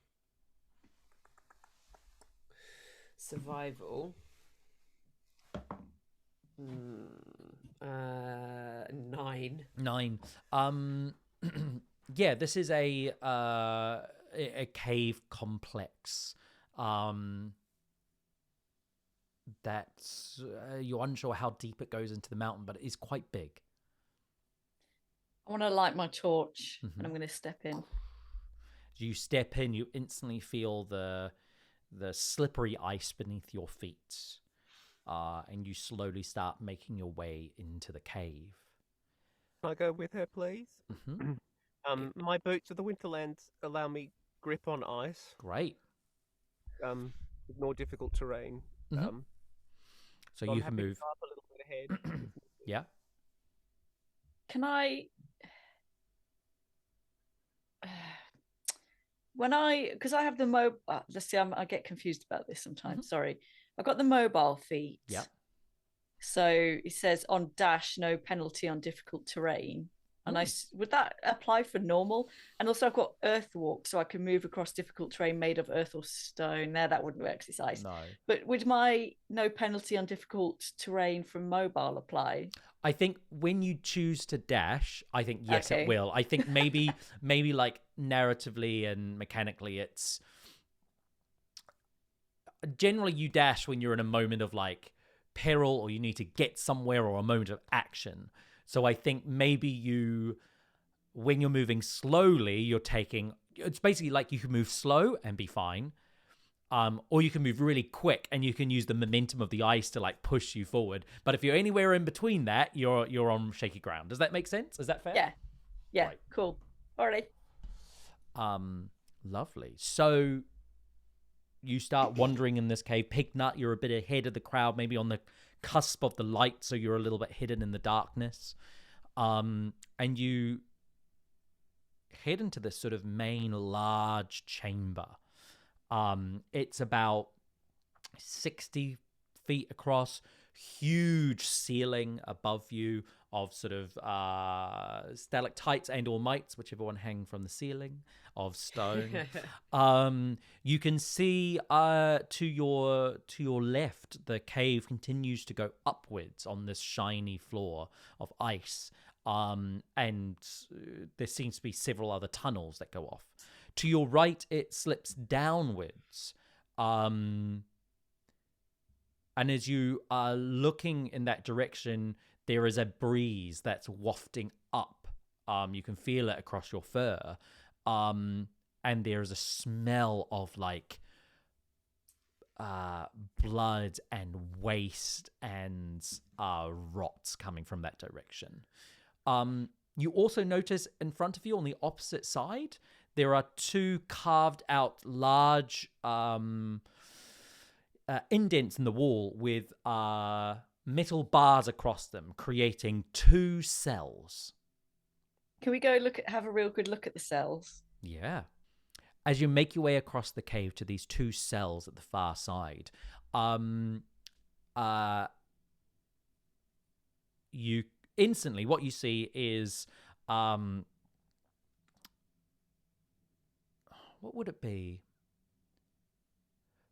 Survival. 9. 9. Yeah, this is a cave complex. That's you're unsure how deep it goes into the mountain, but it is quite big. I want to light my torch and I'm going to step in. As you step in, you instantly feel the slippery ice beneath your feet, and you slowly start making your way into the cave. Can I go with her, please? My boots of the Winterlands allow me grip on ice. Great. With more difficult terrain. So I'm you can happy to move. go up a little bit ahead. Yeah. Can I... because I have the mobile... let's see, I get confused about this sometimes. Sorry. I've got the mobile feat. Yeah. So it says on dash, no penalty on difficult terrain. And would that apply for normal? And also I've got earth walk, so I can move across difficult terrain made of earth or stone. There, that wouldn't work, 'cause it's ice. No. But would my no penalty on difficult terrain from mobile apply? I think when you choose to dash, I think yes, Okay. it will. I think maybe like narratively and mechanically, it's generally you dash when you're in a moment of like peril or you need to get somewhere or a moment of action. So I think maybe when you're moving slowly, you're taking. It's basically like you can move slow and be fine. Or you can move really quick and you can use the momentum of the ice to like push you forward. But if you're anywhere in between that, you're on shaky ground. Does that make sense? Is that fair? Yeah. Yeah. Right. Cool. All right. Lovely. So you start wandering in this cave. Pignut, you're a bit ahead of the crowd, maybe on the cusp of the light, so you're a little bit hidden in the darkness. And you head into this sort of main large chamber. It's about 60 feet across, huge ceiling above you of sort of stalactites and or mites, whichever one hang from the ceiling of stone. You can see to your left, the cave continues to go upwards on this shiny floor of ice. And there seems to be several other tunnels that go off. To your right, it slips downwards. And as you are looking in that direction, there is a breeze that's wafting up. You can feel it across your fur. And there is a smell of like blood and waste and rot coming from that direction. You also notice in front of you on the opposite side, there are two carved out large indents in the wall with metal bars across them, creating two cells. Can we go have a real good look at the cells? Yeah. As you make your way across the cave to these two cells at the far side, you instantly, what you see is what would it be?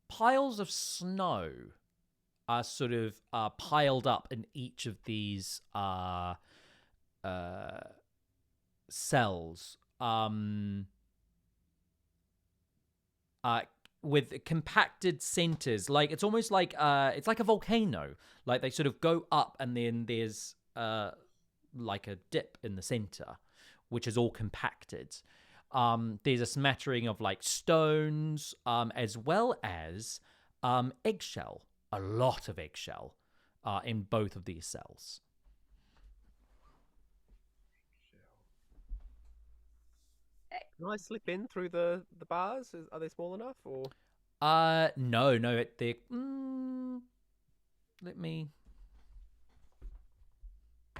Piles of snow are sort of piled up in each of these cells, with compacted centers. Like it's almost like it's like a volcano. Like they sort of go up, and then there's like a dip in the center, which is all compacted. There's a smattering of like stones, as well as eggshell. A lot of eggshell in both of these cells. Can I slip in through the bars? Are they small enough, or? No. They're. Let me.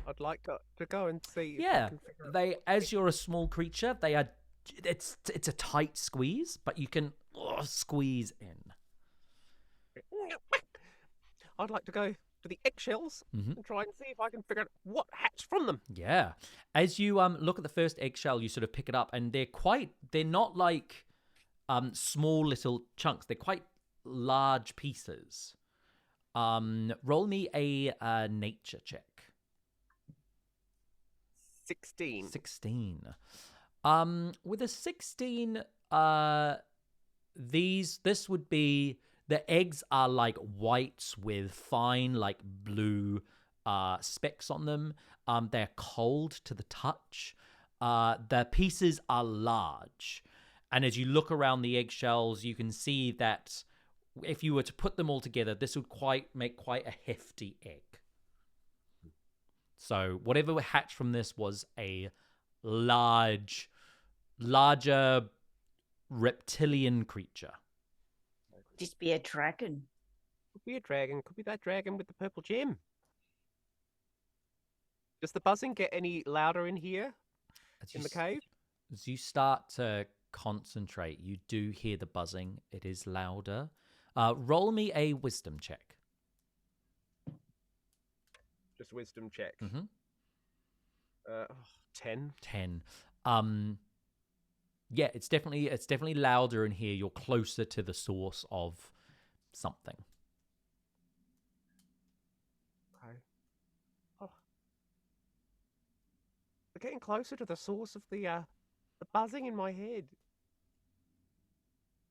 I'd like to go and see. Yeah, If I can figure out they. As you're a small creature, they are. It's a tight squeeze, but you can squeeze in. I'd like to go to the eggshells and try and see if I can figure out what hatched from them. Yeah. As you look at the first eggshell, you sort of pick it up, and they're not like small little chunks. They're quite large pieces. Roll me a nature check. 16. 16. With a 16, this would be, the eggs are like white with fine like blue specks on them. They're cold to the touch. The pieces are large. And as you look around the eggshells, you can see that if you were to put them all together, this would make quite a hefty egg. So whatever hatched from this was a larger reptilian creature. Just be a dragon. Could be a dragon. Could be that dragon with the purple gem. Does the buzzing get any louder in here, in the cave? As you start to concentrate, you do hear the buzzing. It is louder. Roll me a wisdom check. Just wisdom check. 10. 10. Yeah, it's definitely louder in here. You're closer to the source of something. Okay. Oh, getting closer to the source of the buzzing in my head.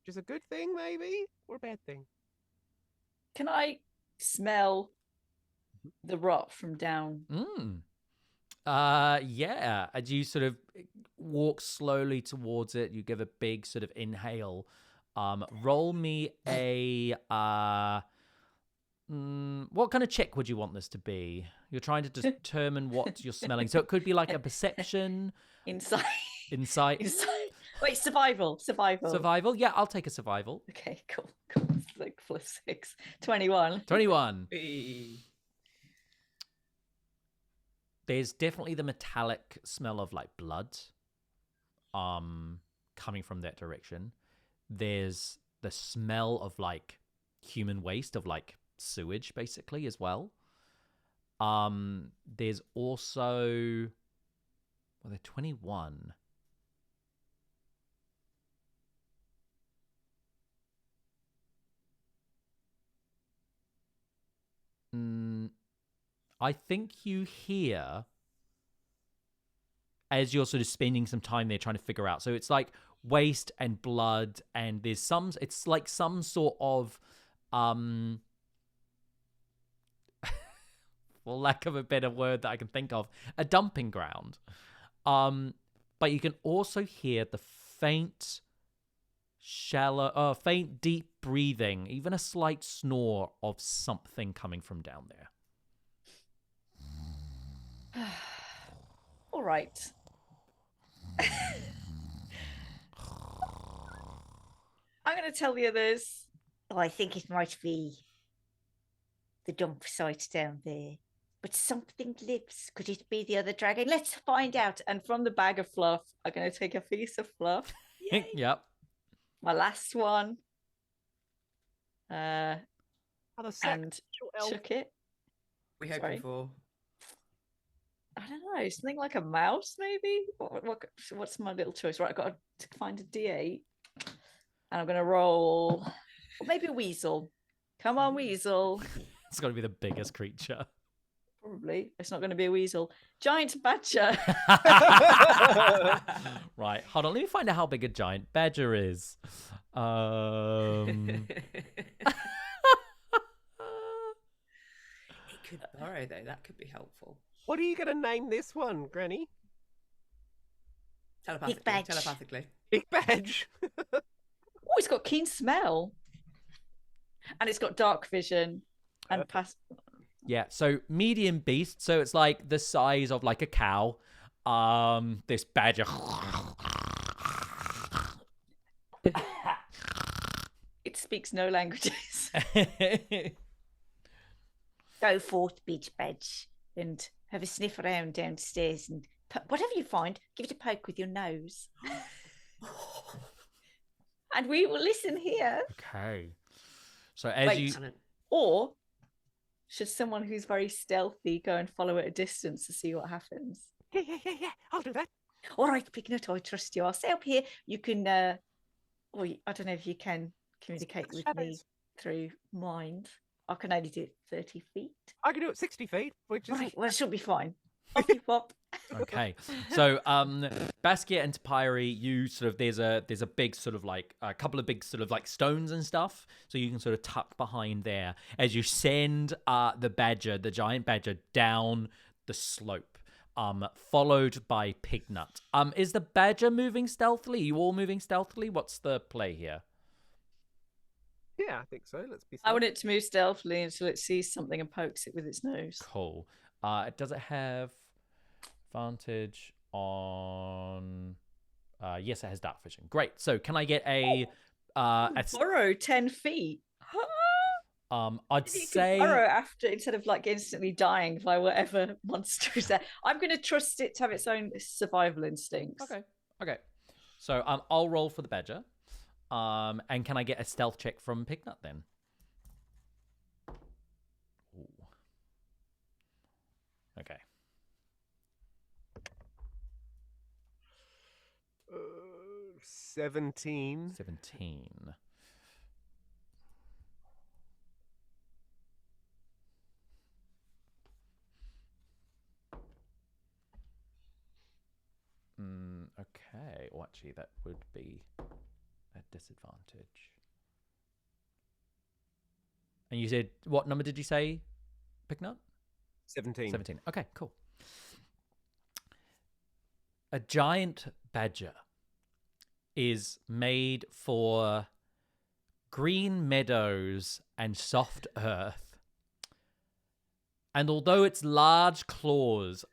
Which is a good thing, maybe, or a bad thing. Can I smell the rot from down? Yeah. As you sort of walk slowly towards it, you give a big sort of inhale. Roll me a what kind of check would you want this to be? You're trying to determine what you're smelling. So it could be like a perception, Insight. insight, Wait, survival. survival. Yeah, I'll take a survival. Okay, cool. It's like +6. 21. 21. Hey. There's definitely the metallic smell of like blood coming from that direction. There's the smell of like human waste, of like sewage basically as well. There's also, well, they're 21. I think you hear, as you're sort of spending some time there trying to figure out. So it's like waste and blood, and there's it's like some sort of, for lack of a better word that I can think of, a dumping ground. But you can also hear the faint, deep breathing, even a slight snore of something coming from down there. All right. I'm going to tell the others. Oh, I think it might be the dump site down there. But something lives. Could it be the other dragon? Let's find out. And from the bag of fluff, I'm going to take a piece of fluff. Yep. My last one. And shook it. We hoping for. I don't know, something like a mouse, maybe? What's my little choice? Right, I've got to find a D8. And I'm going to roll, or maybe a weasel. Come on, weasel. It's got to be the biggest creature. Probably. It's not going to be a weasel. Giant badger. Right, hold on. Let me find out how big a giant badger is. It could burrow, though. That could be helpful. What are you going to name this one, Granny? Telepathically. Big Badge. Oh, it's got keen smell. And it's got dark vision. And Yeah, so medium beast. So it's like the size of like a cow. This badger. It speaks no languages. Go forth, beach badge, and have a sniff around downstairs, and whatever you find, give it a poke with your nose. And we will listen here. Okay. So as you... Or should someone who's very stealthy go and follow at a distance to see what happens? Yeah. I'll do that. All right, Pignut, I trust you. I'll stay up here. You can, I don't know if you can communicate with me through mind. I can only do it 30 feet. I can do it 60 feet, which is... Right, well, it should be fine. Off you pop. Okay, so Baskia and Topiary, you sort of there's a big sort of like a couple of big sort of like stones and stuff, so you can sort of tuck behind there as you send the giant badger down the slope, followed by Pignut. Is the badger moving stealthily? Are you all moving stealthily? What's the play here? Yeah, I think so. Let's be. I want it to move stealthily until it sees something and pokes it with its nose. Cool. Does it have advantage on... yes, it has dark vision. Great. So can I get a... burrow 10 feet. I'd say... burrow after, instead of like instantly dying by whatever monster is there. I'm going to trust it to have its own survival instincts. Okay. So I'll roll for the badger. And can I get a stealth check from Pignut then? Ooh. Okay. 17. 17. Oh, actually, that would be a disadvantage. And you said, what number did you say, Pignut? 17. 17. Okay, cool. A giant badger is made for green meadows and soft earth. And although its large claws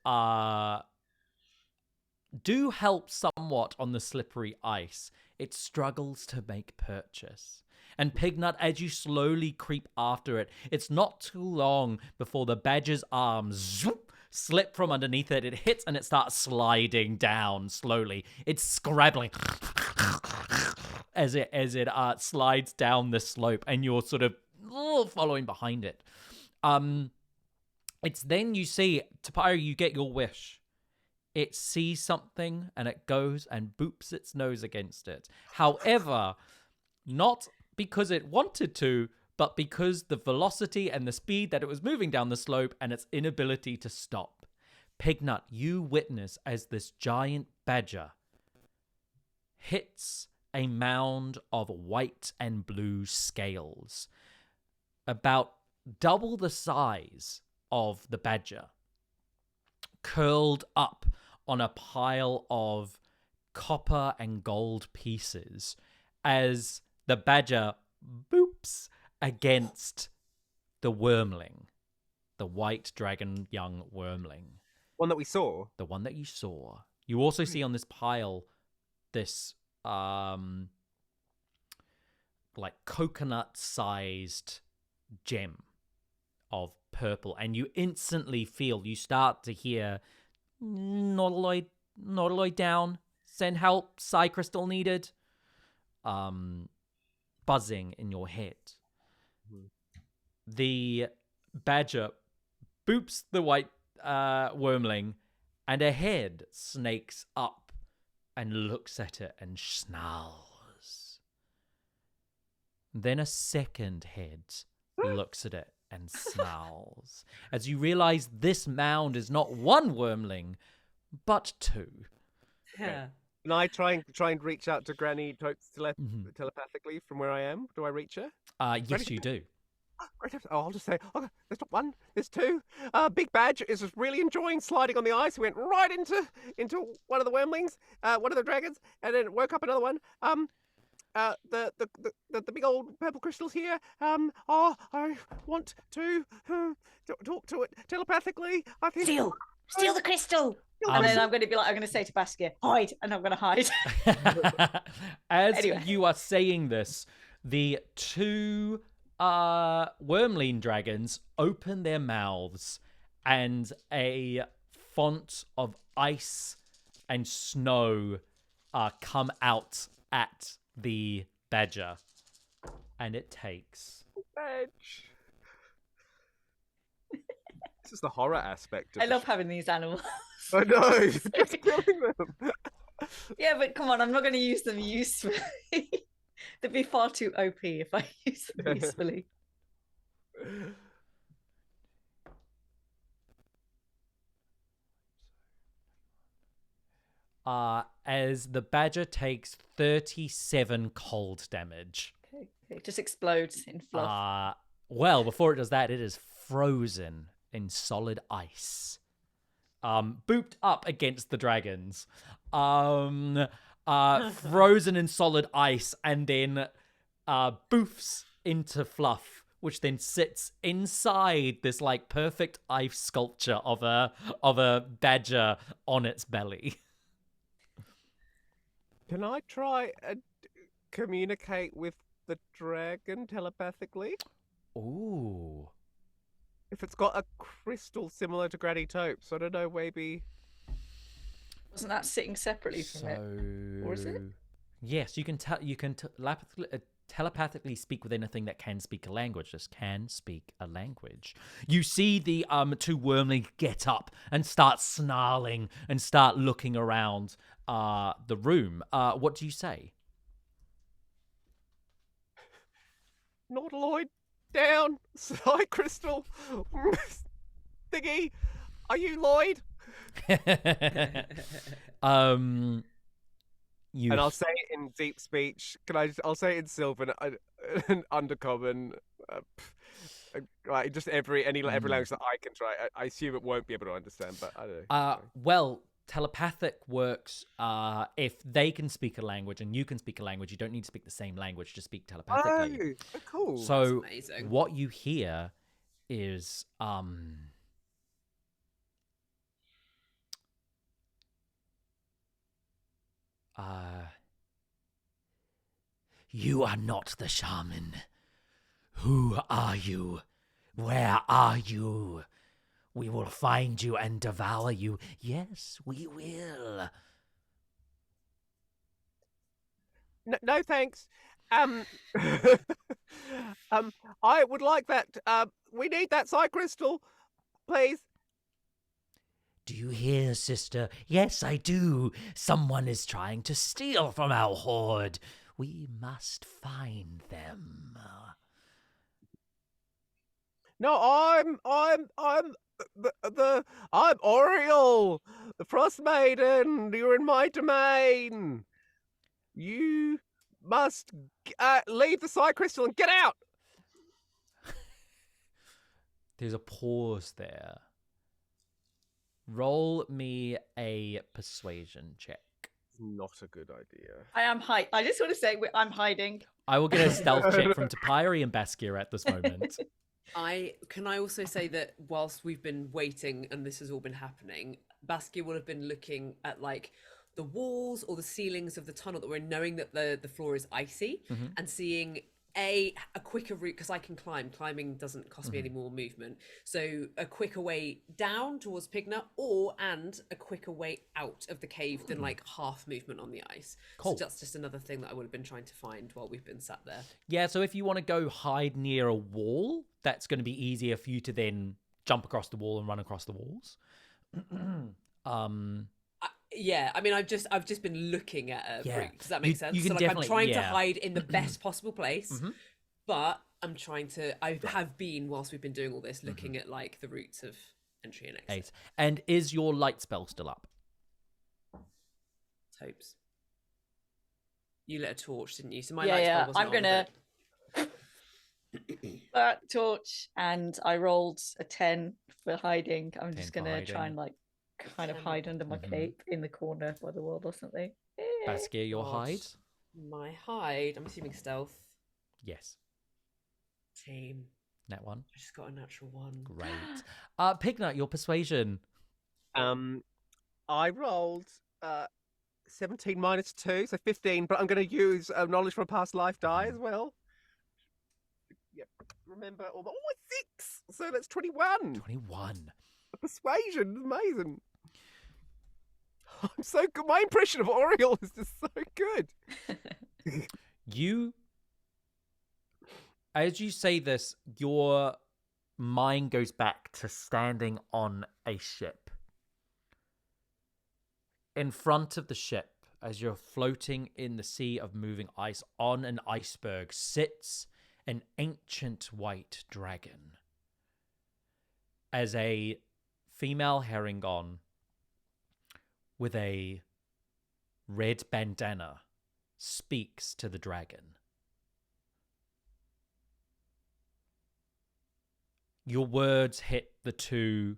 do help somewhat on the slippery ice, it struggles to make purchase. And Pignut, as you slowly creep after it, it's not too long before the badger's arms slip from underneath it. It hits and it starts sliding down slowly. It's scrabbling as it slides down the slope, and you're sort of following behind it. It's then you see, Topiary, you get your wish. It sees something and it goes and boops its nose against it. However, not because it wanted to, but because the velocity and the speed that it was moving down the slope and its inability to stop. Pignut, you witness as this giant badger hits a mound of white and blue scales, about double the size of the badger, curled up on a pile of copper and gold pieces as the badger boops against the wormling, the white dragon young wormling. One that we saw. The one that you saw. You also see on this pile this like coconut-sized gem of purple, and you instantly feel, you start to hear Nautiloid down, send help, Psy Crystal needed, buzzing in your head. The badger boops the white wormling, and a head snakes up and looks at it and snarls. Then a second head looks at it and snarls, as you realize this mound is not one wormling, but two. Yeah. Can I try and reach out to Granny telepathically from where I am? Do I reach her? Yes, you do. Oh, I'll just say, okay, there's not one, there's two. Big Badge is just really enjoying sliding on the ice. He went right into one of the wormlings, one of the dragons, and then woke up another one. The big old purple crystals here. I want to talk to it telepathically. I think. Steal the crystal. And then I'm going to say to Baskia, hide, and I'm going to hide. As you are saying this, the two wormling dragons open their mouths, and a font of ice and snow come out at the badger, and it takes. Badge. This is the horror aspect of I love having these animals. I know, just killing them. Yeah, but come on, I'm not going to use them usefully. They'd be far too OP if I use them usefully. As the badger takes 37 cold damage. Okay. It just explodes in fluff. Well, before it does that, it is frozen in solid ice. Booped up against the dragons. Frozen in solid ice, and then boofs into fluff, which then sits inside this like perfect ice sculpture of a badger on its belly. Can I try and communicate with the dragon telepathically? Ooh. If it's got a crystal similar to Granny Tope's, I don't know, maybe. Wasn't that sitting separately from it? Or is it? Yes, you can telepathically speak with anything that can speak a language. This can speak a language. You see the two wormlings get up and start snarling and start looking around the room. What do you say? Nautiloid down, Psy Crystal thingy. Are you Lloyd? You And I'll say it in deep speech. I'll say it in Sylvan, and Undercommon. Like just every language that I can try. I assume it won't be able to understand, but I don't know. Well, telepathic works if they can speak a language and you can speak a language. You don't need to speak the same language to speak telepathically. Oh, cool. So That's amazing. what you hear is you are not the shaman. Who are you? Where are you? We will find you and devour you. Yes, we will. No, thanks. I would like that. We need that psi crystal, please. Do you hear, sister? Yes, I do. Someone is trying to steal from our hoard. We must find them. No, I'm I'm Oriel, the Frostmaiden. You're in my domain. You must leave the psi crystal and get out. There's a pause there. Roll me a persuasion check. Not a good idea. I am I just want to say I'm hiding. I will get a stealth check from Topiary and Baskia at this moment. Can I also say that whilst we've been waiting and this has all been happening, Baskia will have been looking at like the walls or the ceilings of the tunnel that we're in, knowing that the floor is icy, and seeing a quicker route, because I can climb. Climbing doesn't cost me any more movement, so a quicker way down towards Pignut, and a quicker way out of the cave than like half movement on the ice. Cool. So that's just another thing that I would have been trying to find while we've been sat there. Yeah, so if you want to go hide near a wall, that's going to be easier for you to then jump across the wall and run across the walls. Yeah, I mean, I've just been looking at a route. Does that make sense? You can so like, I'm definitely- trying to yeah. hide in the best possible place, but I'm trying to. I have been whilst we've been doing all this, looking at like the routes of entry and exit. 8. And is your light spell still up? Hopes. You lit a torch, didn't you? So my Yeah, light yeah, spell wasn't I'm gonna- on, Torch, and I rolled a 10 for hiding. I'm 10 just for gonna try hiding. and like kind of hide under my cape in the corner by the wall or something. Baskia, your God. hide? My hide. I'm assuming stealth. Yes. Team. That one. I just got a natural 1. Great. Pignut, your persuasion. I rolled 17 minus 2, so 15. But I'm going to use knowledge from a past life die as well. Yep. Remember all the 6. So that's 21. 21. Persuasion is amazing. I'm so good. My impression of Oriel is just so good. You, as you say this, your mind goes back to standing on a ship. In front of the ship, as you're floating in the sea of moving ice on an iceberg, sits an ancient white dragon. As a female herringon with a red bandana speaks to the dragon. Your words hit the two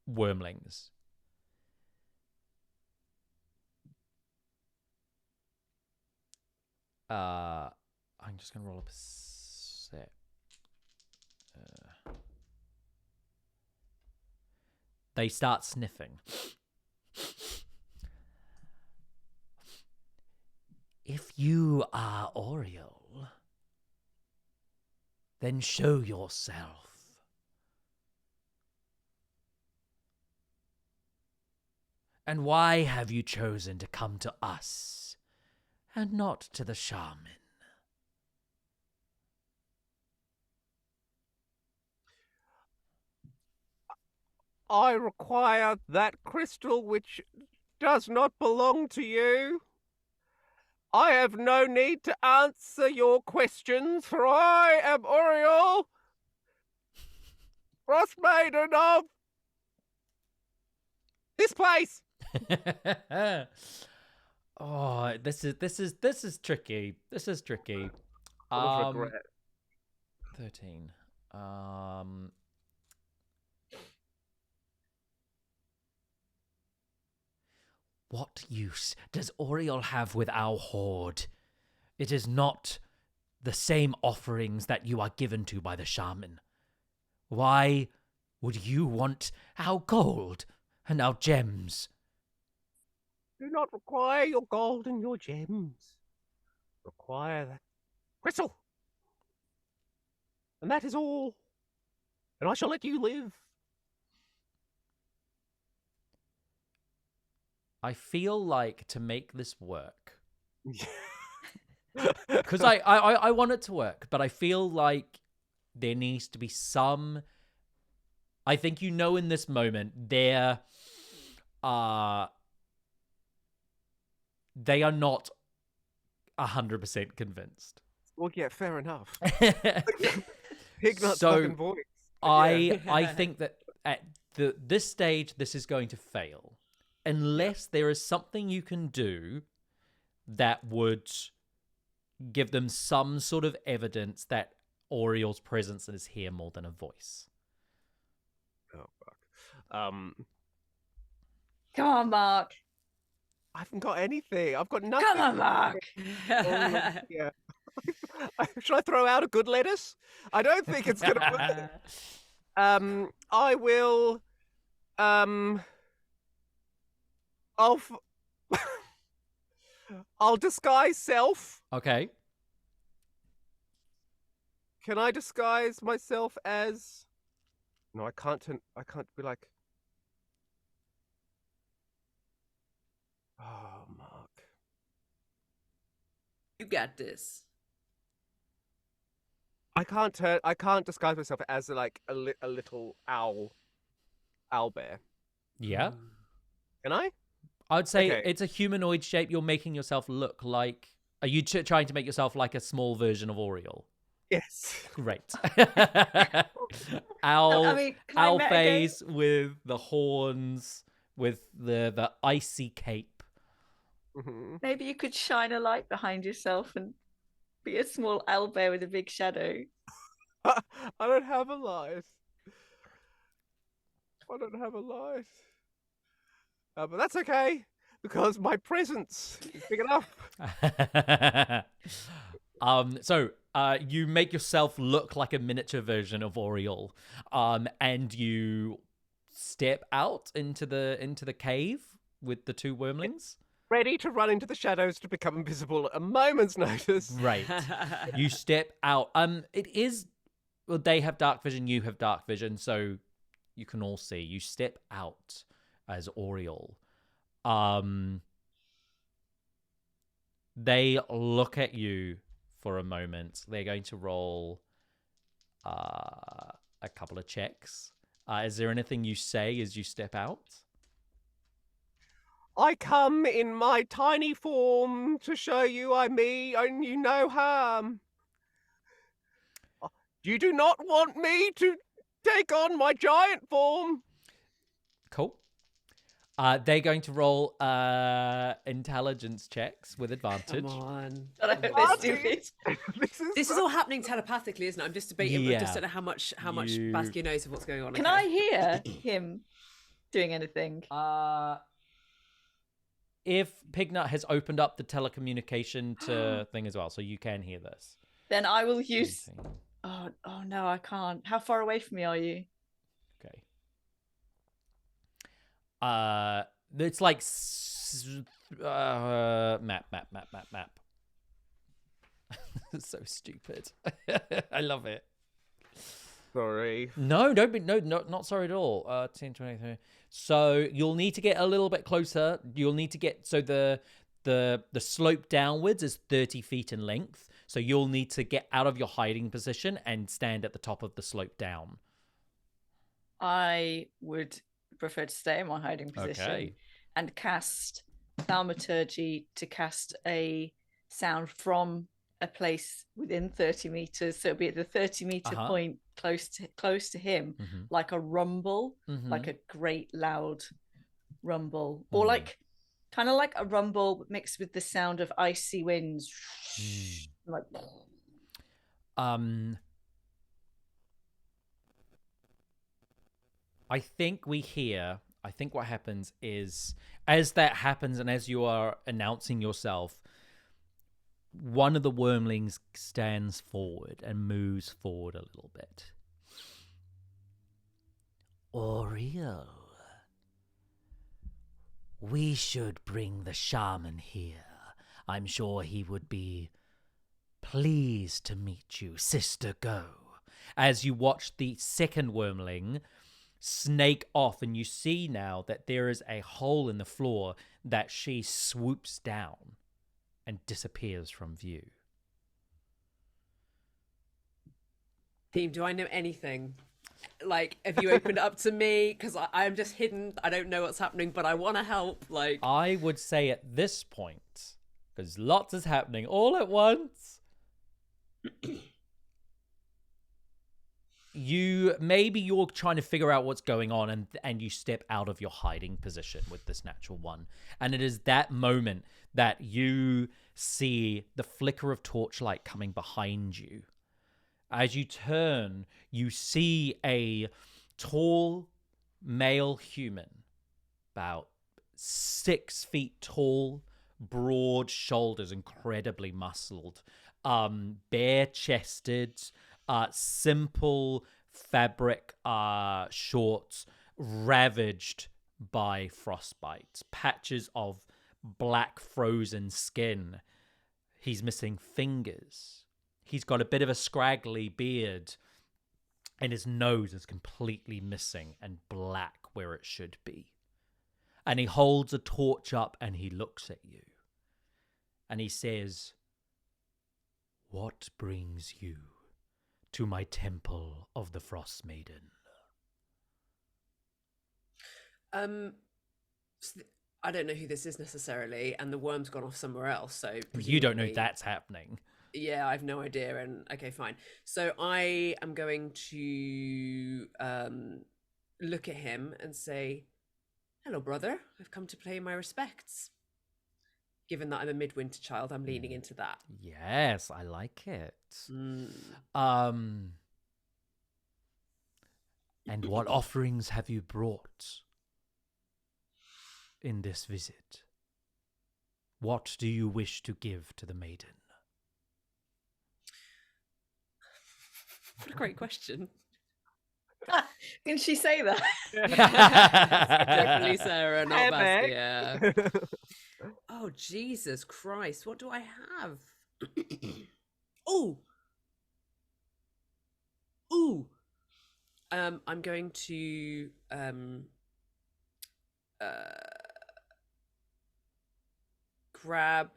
wormlings. I'm just going to roll up a set. They start sniffing. If you are Oriel, then show yourself. And why have you chosen to come to us and not to the shaman? I require that crystal which does not belong to you. I have no need to answer your questions, for I am Oriel, Frostmaiden of this place. Oh, this is tricky. This is tricky. Full of regret. 13. What use does Oriol have with our horde? It is not the same offerings that you are given to by the shaman. Why would you want our gold and our gems? Do not require your gold and your gems. Require the crystal. And that is all. And I shall let you live. I feel like to make this work, because I want it to work, but I feel like there needs to be some. I think in this moment they are not 100% convinced. Well, yeah, fair enough. Pignut's So, fucking voice. I think that at this stage this is going to fail unless there is something you can do that would give them some sort of evidence that Oriol's presence is here more than a voice. Oh fuck. Come on, Mark. I haven't got anything. I've got nothing. Come on, Mark. Yeah. Should I throw out a good lettuce? I don't think it's gonna work. I will. I'll disguise self. Okay. Can I disguise myself as? No, I can't. I can't be like. Oh, Mark. You got this. I can't disguise myself as like a little owl bear. Yeah. Can I? I'd say Okay. it's a humanoid shape. You're making yourself look like. Are you trying to make yourself like a small version of Oriol? Yes. Great. Owl, I mean, can I owl metagame? face with the horns, with the icy cape. Mhm. Maybe you could shine a light behind yourself and be a small owlbear with a big shadow. I don't have a light. I don't have a light. But that's okay because my presence is big enough. So you make yourself look like a miniature version of Oriol, and you step out into the cave with the two wormlings. Ready to run into the shadows to become invisible at a moment's notice. Right. You step out. It is. Well, they have dark vision. You have dark vision, so you can all see. You step out as Oriol. They look at you for a moment. They're going to roll a couple of checks. Is there anything you say as you step out? I come in my tiny form to show you I mean you no harm. You do not want me to take on my giant form. Cool. They're going to roll intelligence checks with advantage. Come on. I hope they're stupid. This is all happening telepathically, isn't it? I'm just debating. I Yeah. just don't know how much You- Baskia knows of what's going on. Can okay. I hear him doing anything? If Pignut has opened up the telecommunication to thing as well, so you can hear this. Then I will use. Anything. Oh no, I can't. How far away from me are you? Okay. It's like map. So stupid. I love it. Sorry. No, don't be not sorry at all. 10, 20, 30. So you'll need to get a little bit closer. You'll need to get the slope downwards is 30 feet in length. So you'll need to get out of your hiding position and stand at the top of the slope down. I would prefer to stay in my hiding position Okay. and cast thaumaturgy to cast a sound from a place within 30 meters. So it'll be at the 30-meter Uh-huh. point close to him, Mhm. like a rumble, Mhm. like a great loud rumble, or Mhm. like Kind of like a rumble but mixed with the sound of icy winds. Like, I think what happens is, as that happens and as you are announcing yourself, one of the wormlings stands forward and moves forward a little bit. Oreo, we should bring the shaman here. I'm sure he would be pleased to meet you, Sister Go. As you watch the second wormling snake off, and you see now that there is a hole in the floor that she swoops down and disappears from view. Team, do I know anything? Like, have you opened up to me? Because I'm just hidden. I don't know what's happening, but I want to help. Like, I would say at this point, because lots is happening all at once, you're trying to figure out what's going on, and you step out of your hiding position with this natural one. And it is that moment that you see the flicker of torchlight coming behind you. As you turn, you see a tall male human, about 6 feet tall, broad shoulders, incredibly muscled, bare-chested, simple fabric shorts, ravaged by frostbite, patches of black frozen skin. He's missing fingers. He's got a bit of a scraggly beard, and his nose is completely missing and black where it should be. And he holds a torch up and he looks at you. And he says, "What brings you to my temple of the Frostmaiden?" I don't know who this is necessarily, and the worm's gone off somewhere else, so You don't know that's happening. Yeah, I've no idea. And okay, fine. So I am going to look at him and say, "Hello, brother. I've come to pay my respects." Given that I'm a midwinter child, I'm leaning into that. Yes, I like it. And what offerings have you brought in this visit? What do you wish to give to the maiden? What a great question. Can she say that? Definitely Sarah, not Baskia. Oh, Jesus Christ. What do I have? Ooh. I'm going to grab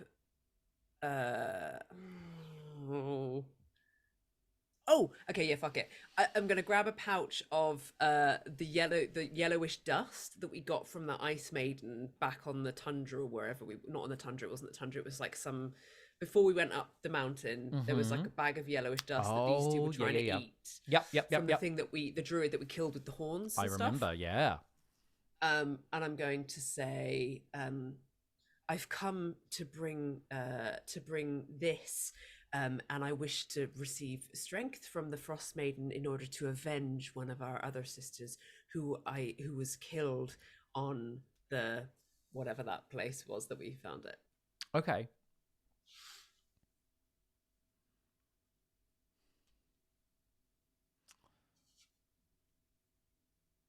okay, yeah, fuck it. I'm gonna grab a pouch of the yellowish dust that we got from the Icewind back on the tundra, or wherever not on the tundra, it wasn't the tundra, it was like some before we went up the mountain. There was like a bag of yellowish dust that these two were trying to eat. Yep. From the thing that the druid that we killed with the horns. I remember, yeah. And I'm going to say, I've come to bring this. And I wish to receive strength from the Frostmaiden in order to avenge one of our other sisters who was killed on the whatever that place was that we found it. Okay.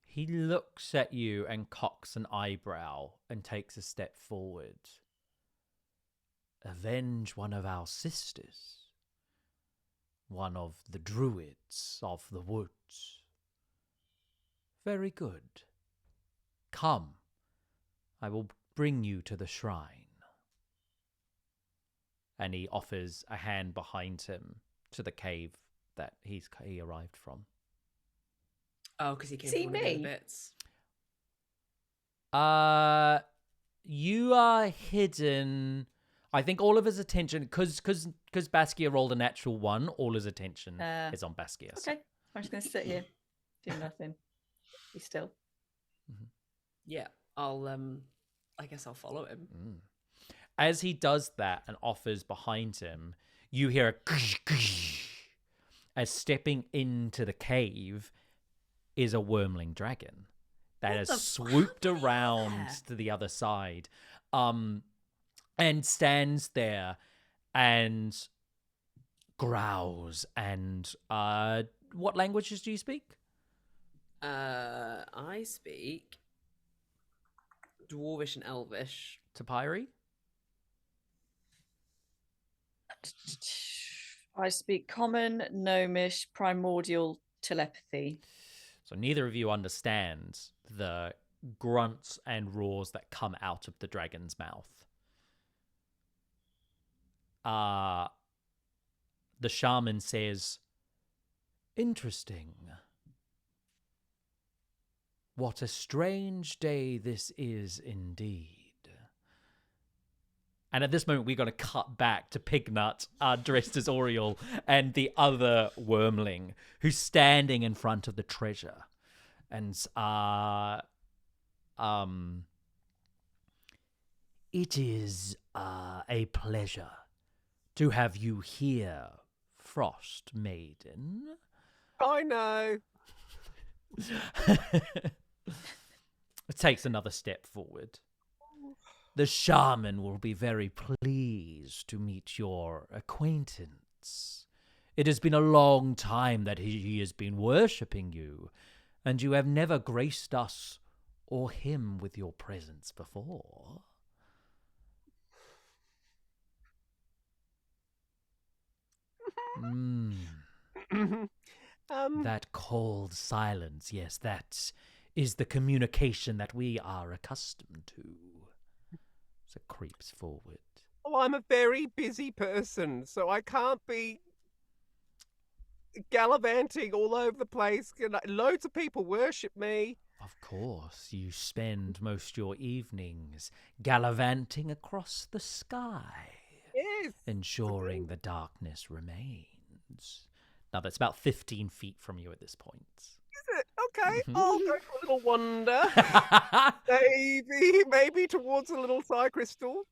He looks at you and cocks an eyebrow and takes a step forward. Avenge one of our sisters. One of the druids of the woods. Very good. Come, I will bring you to the shrine. And he offers a hand behind him to the cave that he arrived from. Oh, because he came See from one of the me? bits. You are hidden. I think all of his attention, because Baskia rolled a natural 1, all his attention is on Baskia. Okay, I'm just going to sit here, do nothing. Be still. Yeah, I'll I guess I'll follow him. As he does that and offers behind him, you hear a as stepping into the cave is a wormling dragon that What has the swooped fuck? around Yeah. to the other side, and stands there and growls. And what languages do you speak? I speak Dwarvish and Elvish. Topiary? I speak common, gnomish, primordial telepathy. So neither of you understand the grunts and roars that come out of the dragon's mouth. The shaman says, "Interesting. What a strange day this is indeed." And at this moment, we're going to cut back to Pignut, dressed as Oriole, and the other wormling who's standing in front of the treasure. And it is a pleasure to have you here, Frostmaiden. I know. It takes another step forward. The shaman will be very pleased to meet your acquaintance. It has been a long time that he has been worshipping you, and you have never graced us or him with your presence before. That cold silence, yes, that is the communication that we are accustomed to. So creeps forward. Oh, I'm a very busy person, so I can't be gallivanting all over the place. Loads of people worship me. Of course, you spend most your evenings gallivanting across the sky, Yes. ensuring the darkness remains. Now, that's about 15 feet from you at this point. Is it? Okay, I'll go for a little wander. Maybe towards a little side crystal.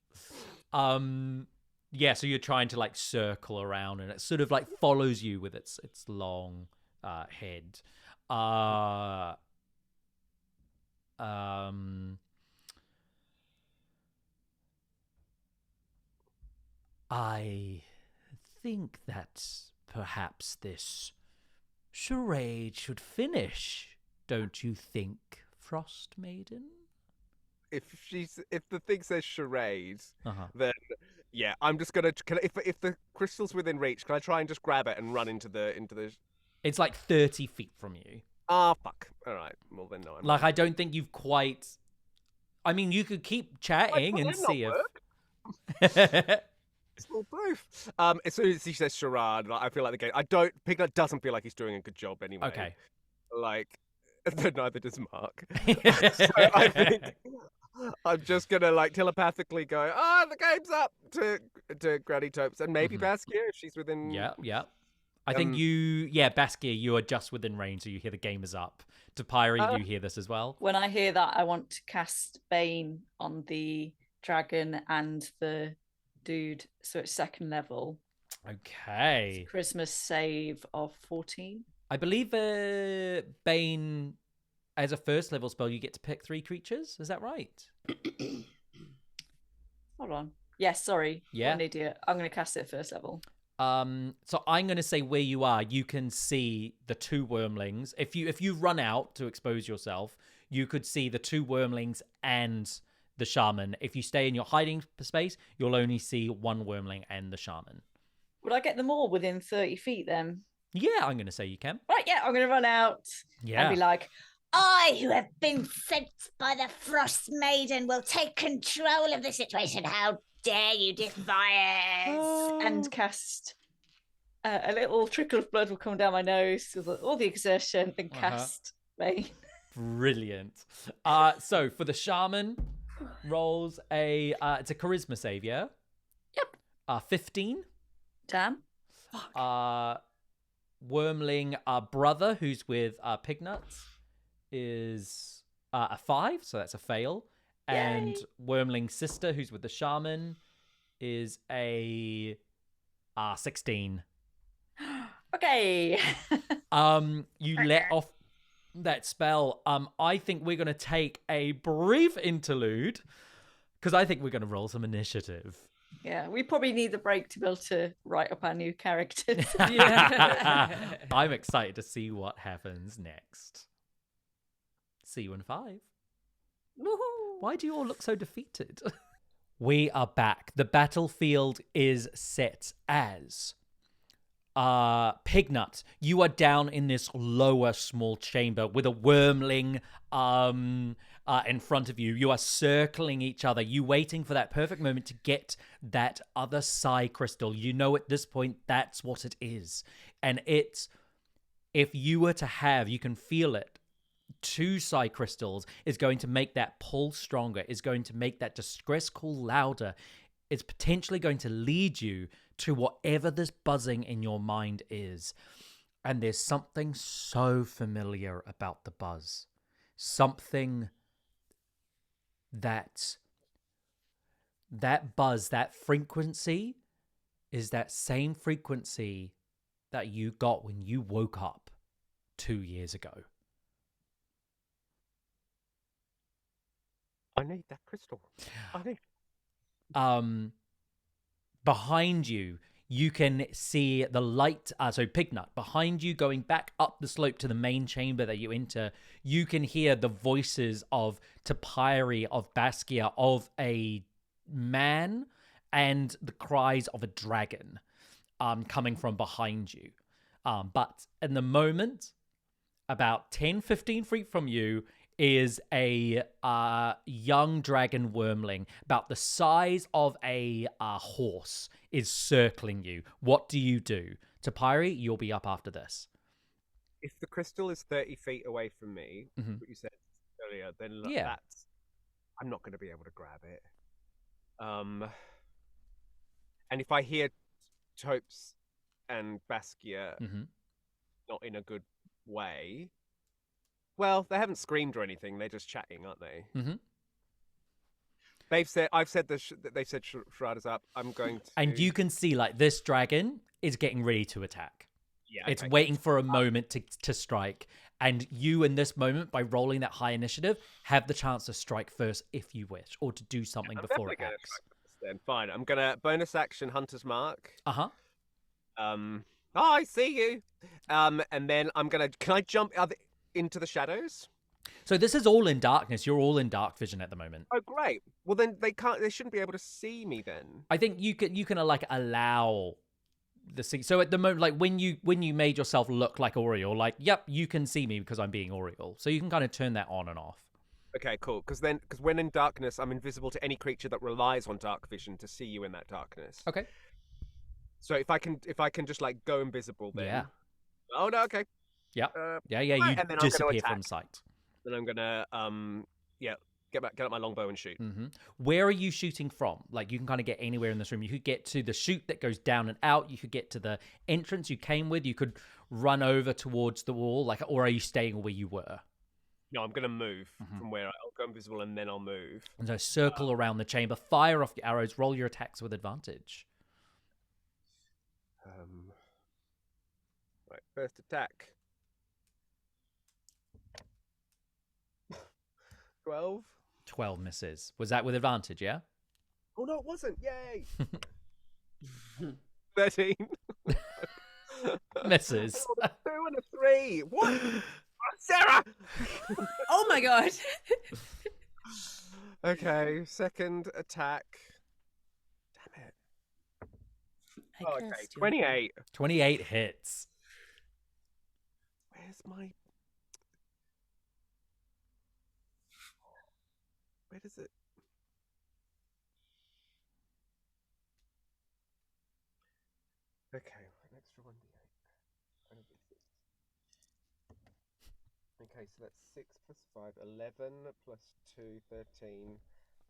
Yeah, so you're trying to like circle around, and it sort of like follows you with its long head. I think that perhaps this charade should finish, don't you think, Frostmaiden? If the thing says charade, Uh-huh. then yeah, I'm just gonna. If the crystal's within reach, can I try and just grab it and run into the? It's like 30 feet from you. Ah, fuck. All right. Well then, no. Like, I don't think you've quite... I mean, you could keep chatting and see if... Small proof. As soon as he says charade, I feel like the game. Pignut doesn't feel like he's doing a good job anyway. Okay. Like, neither does Mark. So I think I'm just gonna like telepathically go, the game's up to Granny Topes and maybe Baskia if she's within. Yeah. I think Baskia, you are just within range, so you hear the game is up. Topiary, you hear this as well. When I hear that, I want to cast Bane on the dragon and the dude, so it's second level. Okay. Christmas save of 14. I believe Bane, as a first level spell, you get to pick 3 creatures. Is that right? Hold on. Yes, sorry. Yeah. What an idiot. I'm going to cast it at first level. So I'm going to say where you are, you can see the 2 wormlings. If you run out to expose yourself, you could see the 2 wormlings and the shaman. If you stay in your hiding space, you'll only see 1 wormling and the shaman. Would I get them all within 30 feet then? Yeah, I'm going to say you can. Right, yeah, I'm going to run out Yeah. and be like, I, who have been sent by the Frostmaiden, will take control of the situation. How dare you defy us? and cast a little trickle of blood will come down my nose with all the exertion, then cast Bane. Brilliant. So for the shaman, rolls it's a charisma save, yeah? Yep. 15. Damn. Wormling brother, who's with Pignut, is a 5, so that's a fail. And Wormling's sister, who's with the shaman, is a 16. Okay. You let off that spell. I think we're going to take a brief interlude because I think we're going to roll some initiative. Yeah, we probably need the break to be able to write up our new characters. I'm excited to see what happens next. See you in 5. Woohoo! Why do you all look so defeated? We are back. The battlefield is set as Pignut. You are down in this lower small chamber with a wormling in front of you. You are circling each other. You waiting for that perfect moment to get that other psi crystal. You know at this point that's what it is. And it's, if you were to have, you can feel it, 2 psi crystals is going to make that pull stronger, is going to make that distress call louder. It's potentially going to lead you to whatever this buzzing in your mind is. And there's something so familiar about the buzz. Something that buzz, that frequency is that same frequency that you got when you woke up 2 years ago. I need that crystal. I need. Behind you, you can see the light. So Pignut, behind you, going back up the slope to the main chamber that you enter, you can hear the voices of Topiary, of Baskia, of a man, and the cries of a dragon coming from behind you. But in the moment, about 10, 15 feet from you, is a young dragon wormling about the size of a horse is circling you. What do you do? Topiary, you'll be up after this. If the crystal is 30 feet away from me, what you said earlier, then that's... I'm not going to be able to grab it. And if I hear Topes and Baskia not in a good way... Well, they haven't screamed or anything. They're just chatting, aren't they? They've said. They've said Shrada's up. I'm going to. And you can see like this dragon is getting ready to attack. Yeah, it's waiting for a moment to strike. And you, in this moment, by rolling that high initiative, have the chance to strike first if you wish, or to do something before it acts. Then fine. I'm gonna bonus action Hunter's Mark. Oh, I see you. And then I'm gonna. Can I jump into the shadows? So this is all in darkness. You're all in dark vision at the moment. Oh, great. Well, then they shouldn't be able to see me then. I think you can like allow the see. So at the moment, like when you made yourself look like Oriole, like, yep, you can see me because I'm being Oriole. So you can kind of turn that on and off. Okay, cool. Because when in darkness, I'm invisible to any creature that relies on dark vision to see you in that darkness. Okay. So if I can just like go invisible then. Yeah. Oh no. Okay. Yeah. You and then disappear from sight. Then I'm gonna get out my longbow and shoot. Where are you shooting from? Like you can kind of get anywhere in this room. You could get to the chute that goes down and out. You could get to the entrance you came with. You could run over towards the wall. Like, or are you staying where you were? No, I'm gonna move from where I'll go invisible and then I'll move. And so circle around the chamber. Fire off your arrows. Roll your attacks with advantage. Right, first attack. 12. 12 misses. Was that with advantage, yeah? Oh, no, it wasn't. Yay. 13. Misses. Oh, 2 and a 3. What? Sarah! Oh, my God. Okay, second attack. Damn it. Oh, okay, 28. 28 hits. Where's my... Where does it? Okay, an extra 1d8. Okay, so that's 6 plus 5, 11 plus 2, 13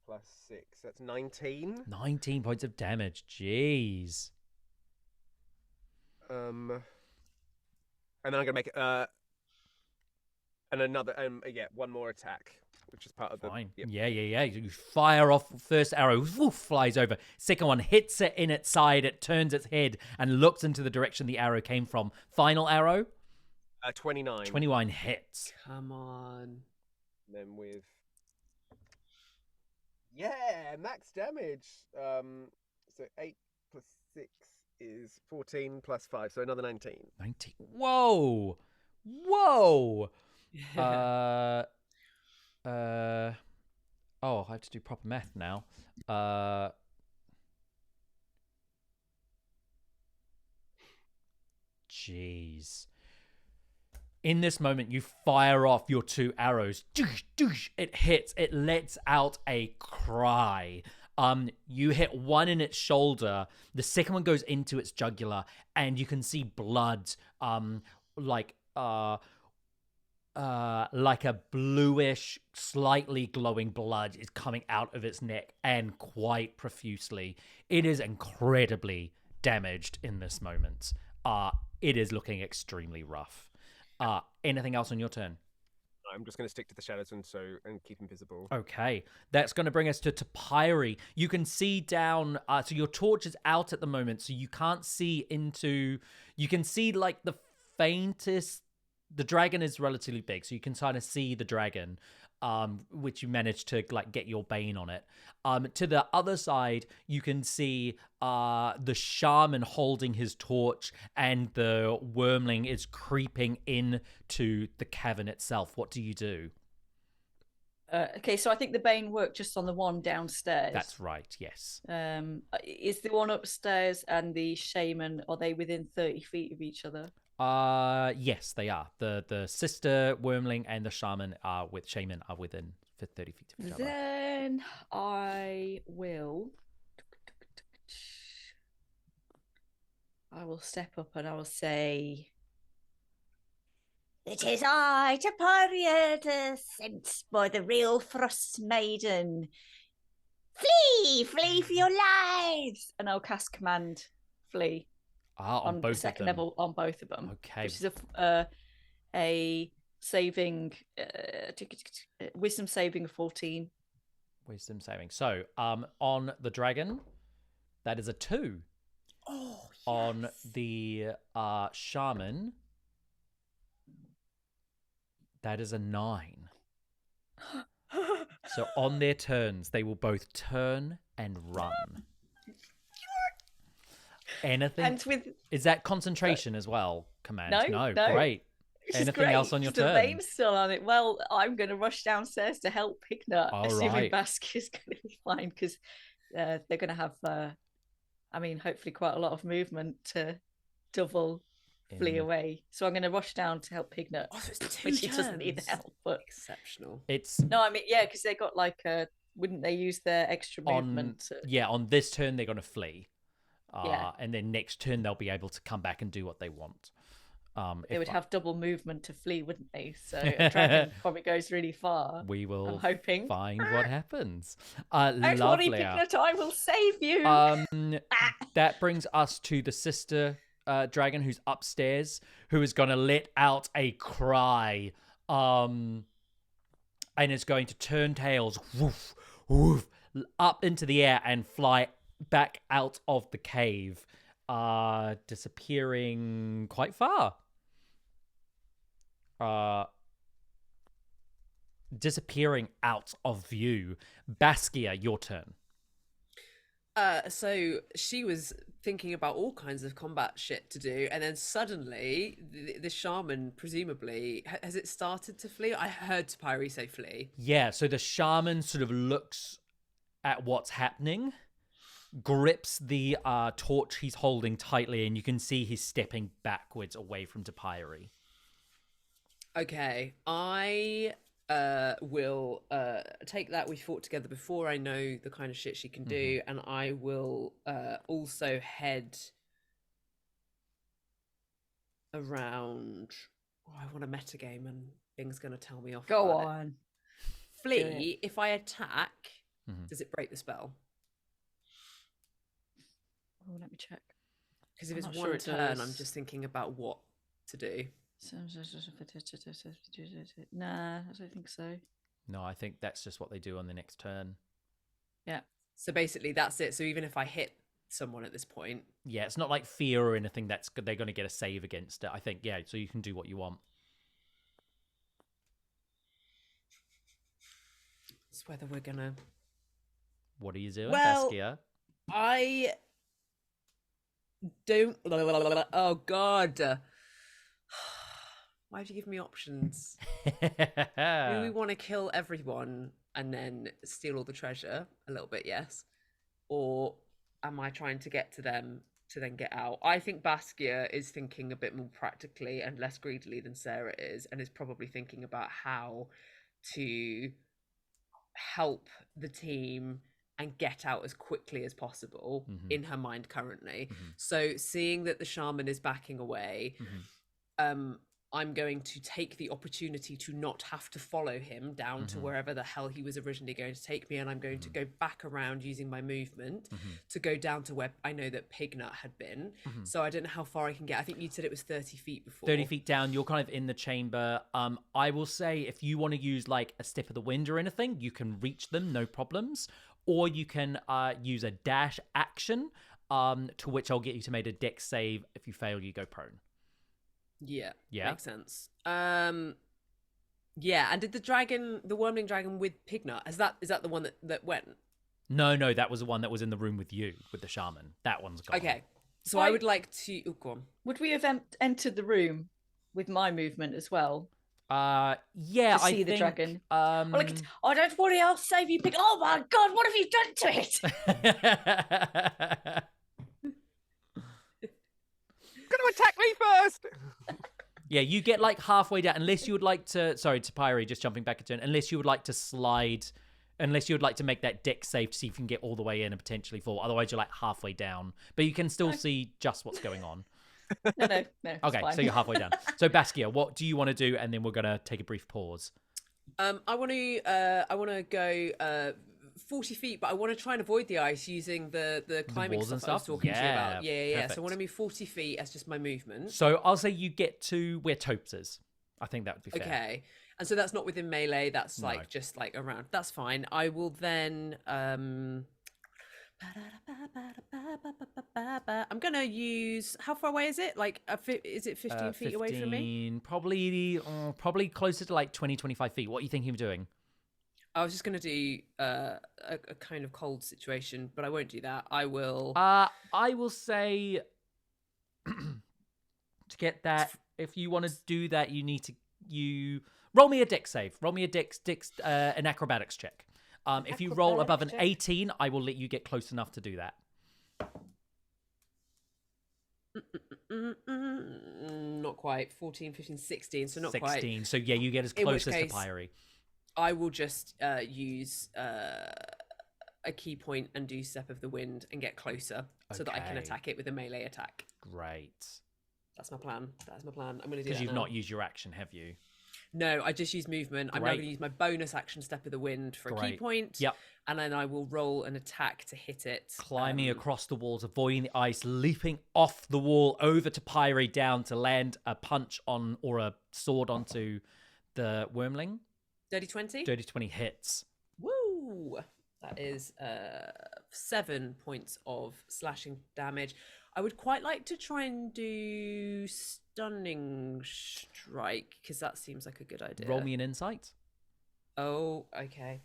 plus 6. That's 19. 19 points of damage. Jeez. And then I'm gonna make it. And another. One more attack. which is part of the. Fine. Yep. Yeah. You fire off first arrow, woof, flies over. Second one hits it in its side. It turns its head and looks into the direction the arrow came from. Final arrow. 29. 21 hits. Come on. And then with. Yeah, max damage. So 8 plus 6 is 14 plus 5, so another 19. 19. Whoa. Oh, I have to do proper math now. Jeez. In this moment, you fire off your 2 arrows. Doosh, doosh. It hits. It lets out a cry. You hit one in its shoulder. The second one goes into its jugular, and you can see blood, like a bluish, slightly glowing blood is coming out of its neck, and quite profusely. It is incredibly damaged in this moment. It is looking extremely rough. Anything else on your turn? I'm just going to stick to the shadows and keep invisible. Okay, that's going to bring us to Topiary. You can see down, so your torch is out at the moment, so you can't see into, you can see like the faintest, the dragon is relatively big, so you can kind of see the dragon, which you managed to like get your bane on it. To the other side, you can see the shaman holding his torch, and the wormling is creeping into the cavern itself. What do you do? Okay, so I think the bane worked just on the one downstairs. That's right, yes. Is the one upstairs and the shaman, are they within 30 feet of each other? Yes, they are. The sister wormling and the shaman are within 30 feet of each other. Then I will step up and I will say, It is I, Topiary Erda, sent by the real Frostmaiden. Flee for your lives! and I'll cast command flee On both the second of them. level on both of them. Okay. Which is a saving wisdom saving of 14. Wisdom saving. So, on the dragon, that is a 2. Oh, yes. On the shaman, that is a 9. So on their turns, they will both turn and run. Anything? And with Is that concentration as well? Command? No. Great. which is Anything great, else on your 'cause the turn? vein's still on it. Well, I'm going to rush downstairs to help Pignut, All assuming right. Baskia's going to be fine, because they're going to have, hopefully quite a lot of movement to double flee In- away. So I'm going to rush down to help Pignut, Oh, so it's 2 which he doesn't need the turns. help. But Exceptional. It's no, I mean, yeah, because they got like wouldn't they use their extra movement? on this turn they're going to flee. Yeah. And then next turn they'll be able to come back and do what they want. They would have double movement to flee, wouldn't they? So a dragon probably goes really far. We will I'm hoping. find what happens. Don't worry, Lovely. Pignut, I will save you. That brings us to the sister dragon who's upstairs, who is going to let out a cry, and is going to turn tails, woof, woof, up into the air and fly back out of the cave, disappearing quite far. Disappearing out of view. Baskia, your turn. So she was thinking about all kinds of combat shit to do, and then suddenly the shaman, presumably, has it started to flee? I heard Topiary say flee. Yeah, so the shaman sort of looks at what's happening, grips the torch he's holding tightly, and you can see he's stepping backwards away from Topiary. Okay, I will take that we fought together before. I know the kind of shit she can do, and I will also head around. Oh, I want a metagame, and Bing's going to tell me off. Go about it. on. Flee. If I attack, Mhm. does it break the spell? Oh, let me check. Because if I'm it's not one sure it turn, does. I'm just thinking about what to do. Nah, I don't think so. No, I think that's just what they do on the next turn. So basically, that's it. So even if I hit someone at this point, Yeah, it's not like fear or anything that's they're going to get a save against it. I think, yeah, so you can do what you want. it's whether we're gonna. What are you doing, Well, Baskia? I don't. Oh God! Why have you given me options? Do we want to kill everyone and then steal all the treasure? A little bit, yes. Or am I trying to get to them to then get out? I think Baskia is thinking a bit more practically and less greedily than Sarah is, and is probably thinking about how to help the team and get out as quickly as possible in her mind currently. So seeing that the shaman is backing away, I'm going to take the opportunity to not have to follow him down to wherever the hell he was originally going to take me, and I'm going to go back around using my movement to go down to where I know that Pignut had been. So I don't know how far I can get. I think you said it was 30 feet before. 30 feet down, you're kind of in the chamber. I will say if you want to use like a step of the wind or anything, you can reach them, no problems. Or you can use a dash action, to which I'll get you to make a dex save. If you fail, you go prone. Yeah. Yeah. Makes sense. Yeah, and did the wormling dragon with Pignut, is that the one that went? No, that was the one that was in the room with you, with the shaman. That one's gone. Okay. So I would like to go on. Would we have entered the room with my movement as well? Yeah, To see the dragon. Well, like, oh, don't worry, I'll save you, Pignut. Oh my God, what have you done to it? Gonna attack me first. Yeah, you get like halfway down, unless you would like to. Sorry, Topiary, just jumping back a turn. Unless you would like to slide, unless you would like to make that deck save to see if you can get all the way in and potentially fall. Otherwise, you're like halfway down, but you can still see just what's going on. No. Okay, so you're halfway down. So Baskia, what do you want to do? And then we're gonna take a brief pause. I want to go 40 feet, but I want to try and avoid the ice using the climbing walls and stuff I was stuff? talking to you about. Yeah. Perfect. So I want to move 40 feet as just my movement. So I'll say you get to where Topes is. I think that would be fair. Okay. And so that's not within melee. That's No. like just like around. That's fine. I will then. I'm gonna use. How far away is it? Like, is it 15 feet away from me? Probably closer to like 20, 25 feet. What are you thinking of doing? I was just gonna do a kind of cold situation, but I won't do that. I will. I will say to get that. If you want to do that, you need to roll me a dex save. Roll me a dex an acrobatics check. If you roll above an 18, I will let you get close enough to do that. Not quite. 14, 15, 16. So not 16. quite. 16. So yeah, you get as In close which as case, Topiary. I will just use a key point and do Step of the Wind and get closer so that I can Okay. attack it with a melee attack. Great. That's my plan. I'm going to do that Because you've now. not used your action, have you? No, I just used movement. I'm now Great. going to use my bonus action Step of the Wind for a key Great. point. Yep. And then I will roll an attack to hit it. Climbing across the walls, avoiding the ice, leaping off the wall over to Pyre down to land a punch on or a sword onto the wormling. Dirty 20? Dirty 20 hits. Woo! That is 7 points of slashing damage. I would quite like to try and do Stunning Strike, because that seems like a good idea. Roll me an insight. Oh, okay.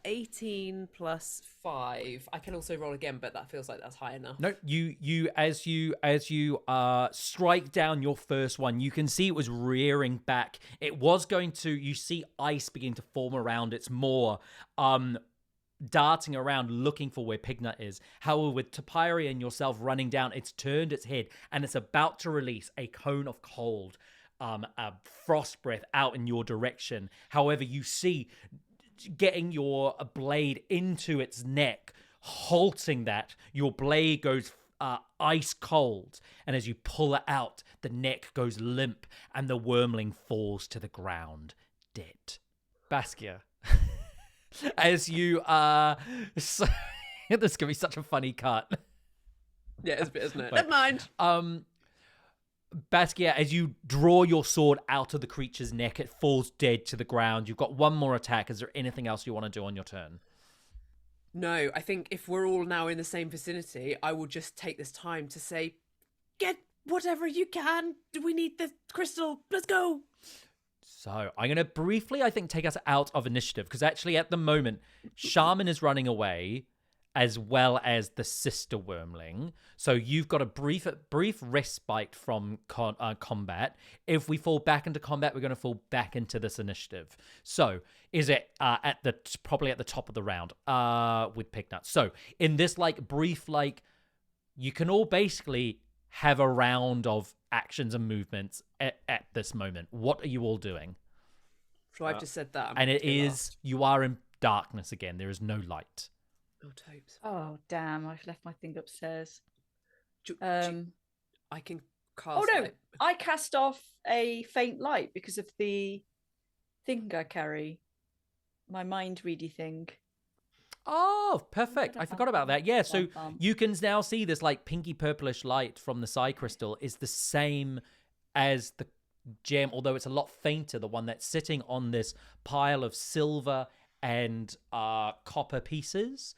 18 plus 5. I can also roll again, but that feels like that's high enough. No, as you strike down your first one, you can see it was rearing back. It was going to. You see ice begin to form around its maw, darting around looking for where Pignut is. However, with Topiary and yourself running down, it's turned its head and it's about to release a cone of cold, a frost breath out in your direction. However, you see getting your blade into its neck, halting that, your blade goes ice cold, and as you pull it out, the neck goes limp and the wormling falls to the ground dead. Baskia, as you this could be such a funny cut. Yeah, it's a bit, isn't it? Wait. Never mind. Baskia, as you draw your sword out of the creature's neck, it falls dead to the ground. You've got one more attack. Is there anything else you want to do on your turn? No, I think if we're all now in the same vicinity, I will just take this time to say, get whatever you can. We need the crystal. Let's go. So I'm going to briefly, I think, take us out of initiative, because actually at the moment, Shaman is running away, as well as the sister wormling. So you've got a brief respite from combat. If we fall back into combat, we're going to fall back into this initiative. So is it probably at the top of the round with Pignut? So in this brief, you can all basically have a round of actions and movements at this moment. What are you all doing? So I've just said that. And it is, you are in darkness again. There is no light. Oh, Topes. Oh, damn. I've left my thing upstairs. I can cast. Oh, no. I cast off a faint light because of the thing I carry. My mind ready thing. Oh, perfect. I forgot about that. Yeah, so you can now see this pinky purplish light from the Psy crystal is the same as the gem, although it's a lot fainter, the one that's sitting on this pile of silver and copper pieces.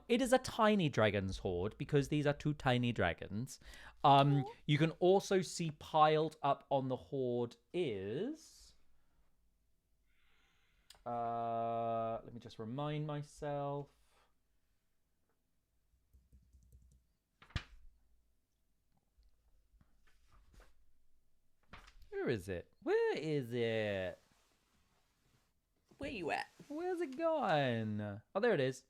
It is a tiny dragon's hoard because these are two tiny dragons. You can also see piled up on the hoard is... let me just remind myself. Where is it? Where is it? Where you at? Where's it gone? Oh, there it is.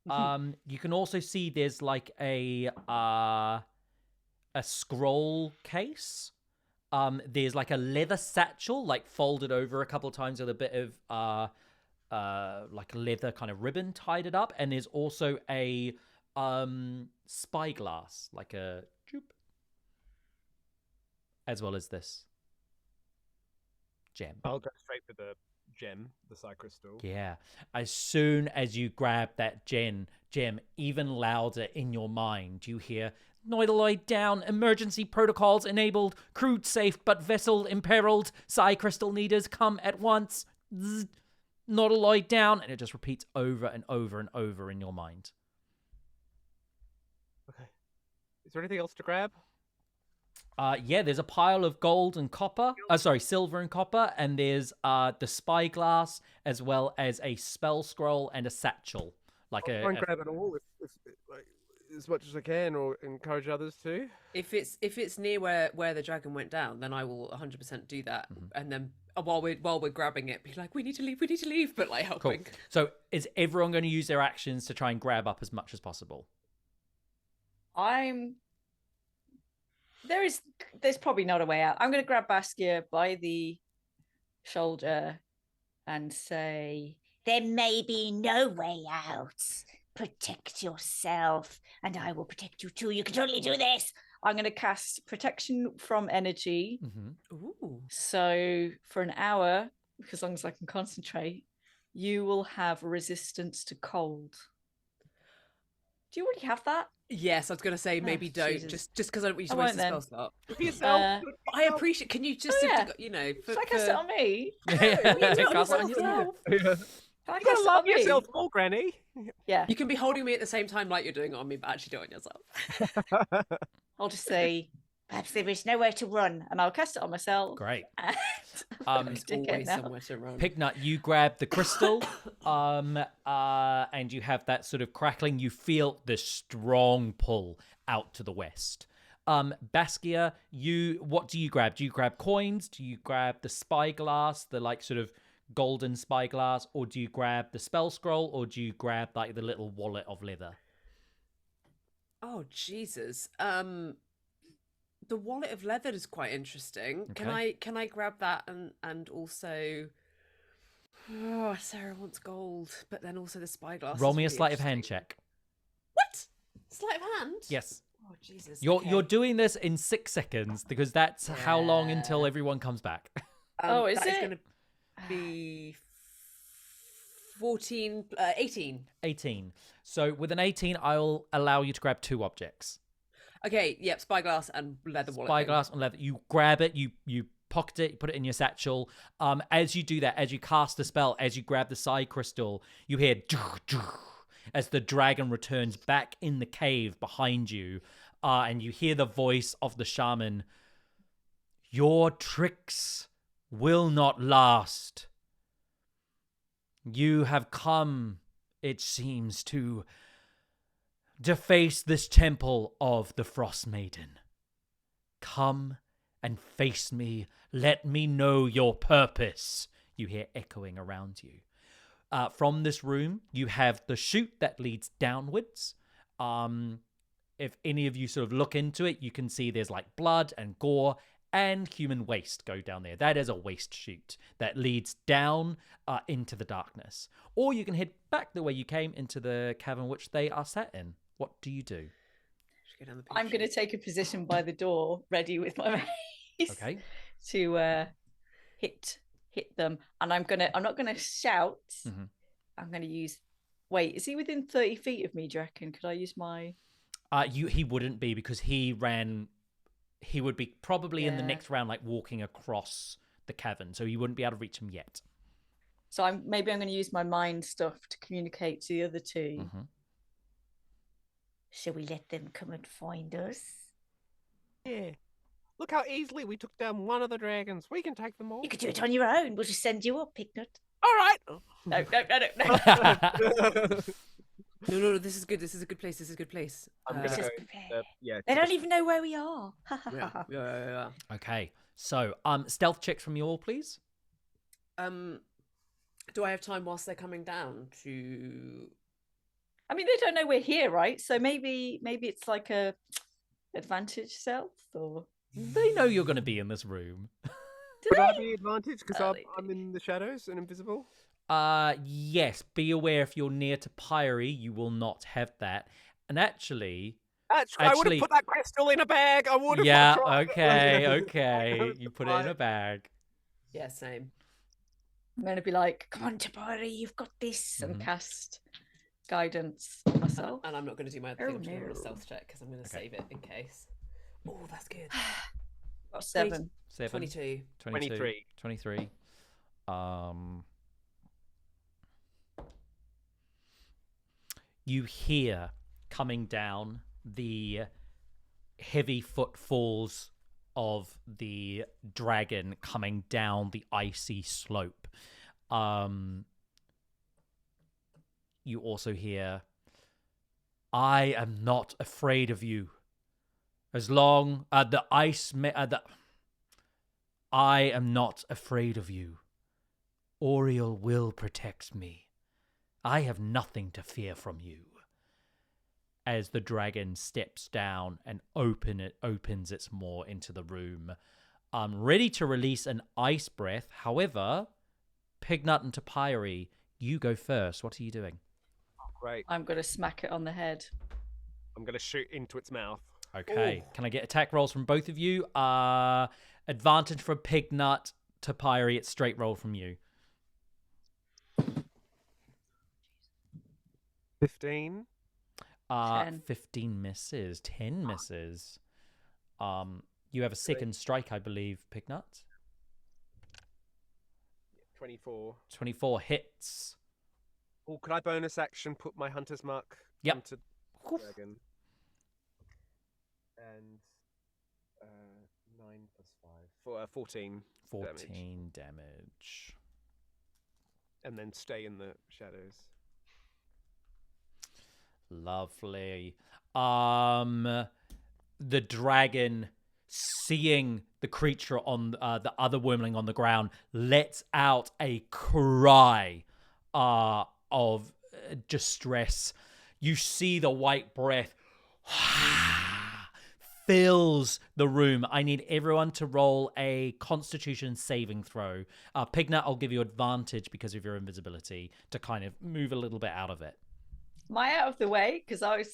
You can also see there's a scroll case. There's a leather satchel, folded over a couple of times with a bit of leather kind of ribbon tied it up, and there's also a spyglass, a joop, as well as this gem. I'll go straight for the gem, the Psy crystal. Yeah. As soon as you grab that gem, even louder in your mind, you hear Noidaloid down, emergency protocols enabled, crude safe but vessel imperiled, Psy crystal needers come at once, Noidaloid down, and it just repeats over and over and over in your mind. Okay. Is there anything else to grab? Yeah, there's a pile of gold and copper. Silver and copper, and there's the spyglass, as well as a spell scroll and a satchel. I'll try and grab it all as much as I can, or encourage others to. If it's near where the dragon went down, then I will 100% do that. And then while we're grabbing it, be like, we need to leave, but helping. Cool. So is everyone going to use their actions to try and grab up as much as possible? There's probably not a way out. I'm going to grab Baskia by the shoulder and say, there may be no way out. Protect yourself, and I will protect you too. You can totally do this. I'm going to cast protection from energy. Ooh. So for an hour, as long as I can concentrate, you will have resistance to cold. Do you already have that? Yes, I was going to say maybe don't. Jesus. Just because I don't use I to waste won't the spell slot. For yourself. I appreciate. Can you just, Oh, yeah. For, Should I cast it on me? Cast it on yourself. You Can I cast gotta it love on me? yourself more, Granny. Yeah. You can be holding me at the same time like you're doing it on me, but actually do it on yourself. I'll just say, perhaps there is nowhere to run, and I'll cast it on myself. Great. And There's stick it always now. somewhere to run. Pignut, you grab the crystal, and you have that sort of crackling. You feel this strong pull out to the west. Baskia, what do you grab? Do you grab coins? Do you grab the spyglass, the sort of golden spyglass, or do you grab the spell scroll, or do you grab the little wallet of leather? Oh Jesus. The wallet of leather is quite interesting. Okay. Can I grab that and also Sarah wants gold, but then also the spyglass. Roll is me a really sleight of hand interesting. check. What? Sleight of hand? Yes. Oh Jesus. You're doing this in 6 seconds because that's how long until everyone comes back. Oh, is that it? going to be 18. 18. So with an 18, I'll allow you to grab 2 objects. Okay, yep, spyglass and leather wallet. Spyglass and leather. You grab it, you pocket it, you put it in your satchel. As you do that, as you cast the spell, as you grab the side crystal, you hear as the dragon returns back in the cave behind you, and you hear the voice of the shaman. Your tricks will not last. You have come, it seems, to deface this temple of the Frostmaiden. Come and face me. Let me know your purpose. You hear echoing around you. From this room, you have the chute that leads downwards. If any of you sort of look into it, you can see there's like blood and gore and human waste go down there. That is a waste chute that leads down into the darkness. Or you can head back the way you came into the cavern which they are sat in. What do you do? I'm going to take a position by the door, ready with my mace. Okay. To hit them, and I'm not gonna shout. Mm-hmm. I'm gonna use. Wait, is he within 30 feet of me? Do you reckon? Could I use my? He wouldn't be because he would be probably in the next round, like walking across the cavern, so you wouldn't be able to reach him yet. So I'm going to use my mind stuff to communicate to the other two. Mm-hmm. Shall we let them come and find us? Yeah. Look how easily we took down one of the dragons. We can take them all. You could do it on your own. We'll just send you up, Pignut. All right. No. No, this is good. This is a good place. This is a good place. I'm gonna go. They don't even know where we are. Yeah. Okay, so stealth checks from you all, please. Do I have time whilst they're coming down to? I mean, they don't know we're here, right? So maybe it's like a advantage stealth, or They know you're going to be in this room. Would I be advantage because I'm in the shadows and invisible? Yes. Be aware if you're near Topiary, you will not have that. And actually, I would have put that crystal in a bag. I would have. Yeah. Okay. You put it in a bag. Yeah, same. I'm going to be like, "Come on, Topiary, you've got this," and cast guidance on myself. And I'm not going to do my other thing. I'm just going to roll a stealth check because I'm going to save it in case. Oh, that's good. Got 7. 22. 23. You hear coming down the heavy footfalls of the dragon coming down the icy slope. You also hear, "I am not afraid of you. As long I am not afraid of you. Oriel will protect me. I have nothing to fear from you." As the dragon steps down and opens its maw into the room, ready to release an ice breath. However, Pignut and Topiary, you go first. What are you doing? Great. I'm going to smack it on the head. I'm going to shoot into its mouth. Okay. Ooh. Can I get attack rolls from both of you? Advantage for Pignut, Topiary. It's straight roll from you. 15. 10. 15 misses. 10 misses. You have a second strike, I believe, Pignut. 24. 24 hits. Oh, could I bonus action put my hunter's mark Yep. onto dragon? And 9 plus 5. 14. 14 damage. And then stay in the shadows. Lovely. The dragon, seeing the creature on the other wormling on the ground, lets out a cry of distress. You see the white breath fills the room. I need everyone to roll a Constitution saving throw. Pignut, I'll give you advantage because of your invisibility to kind of move a little bit out of it. Am I out of the way? Because I was.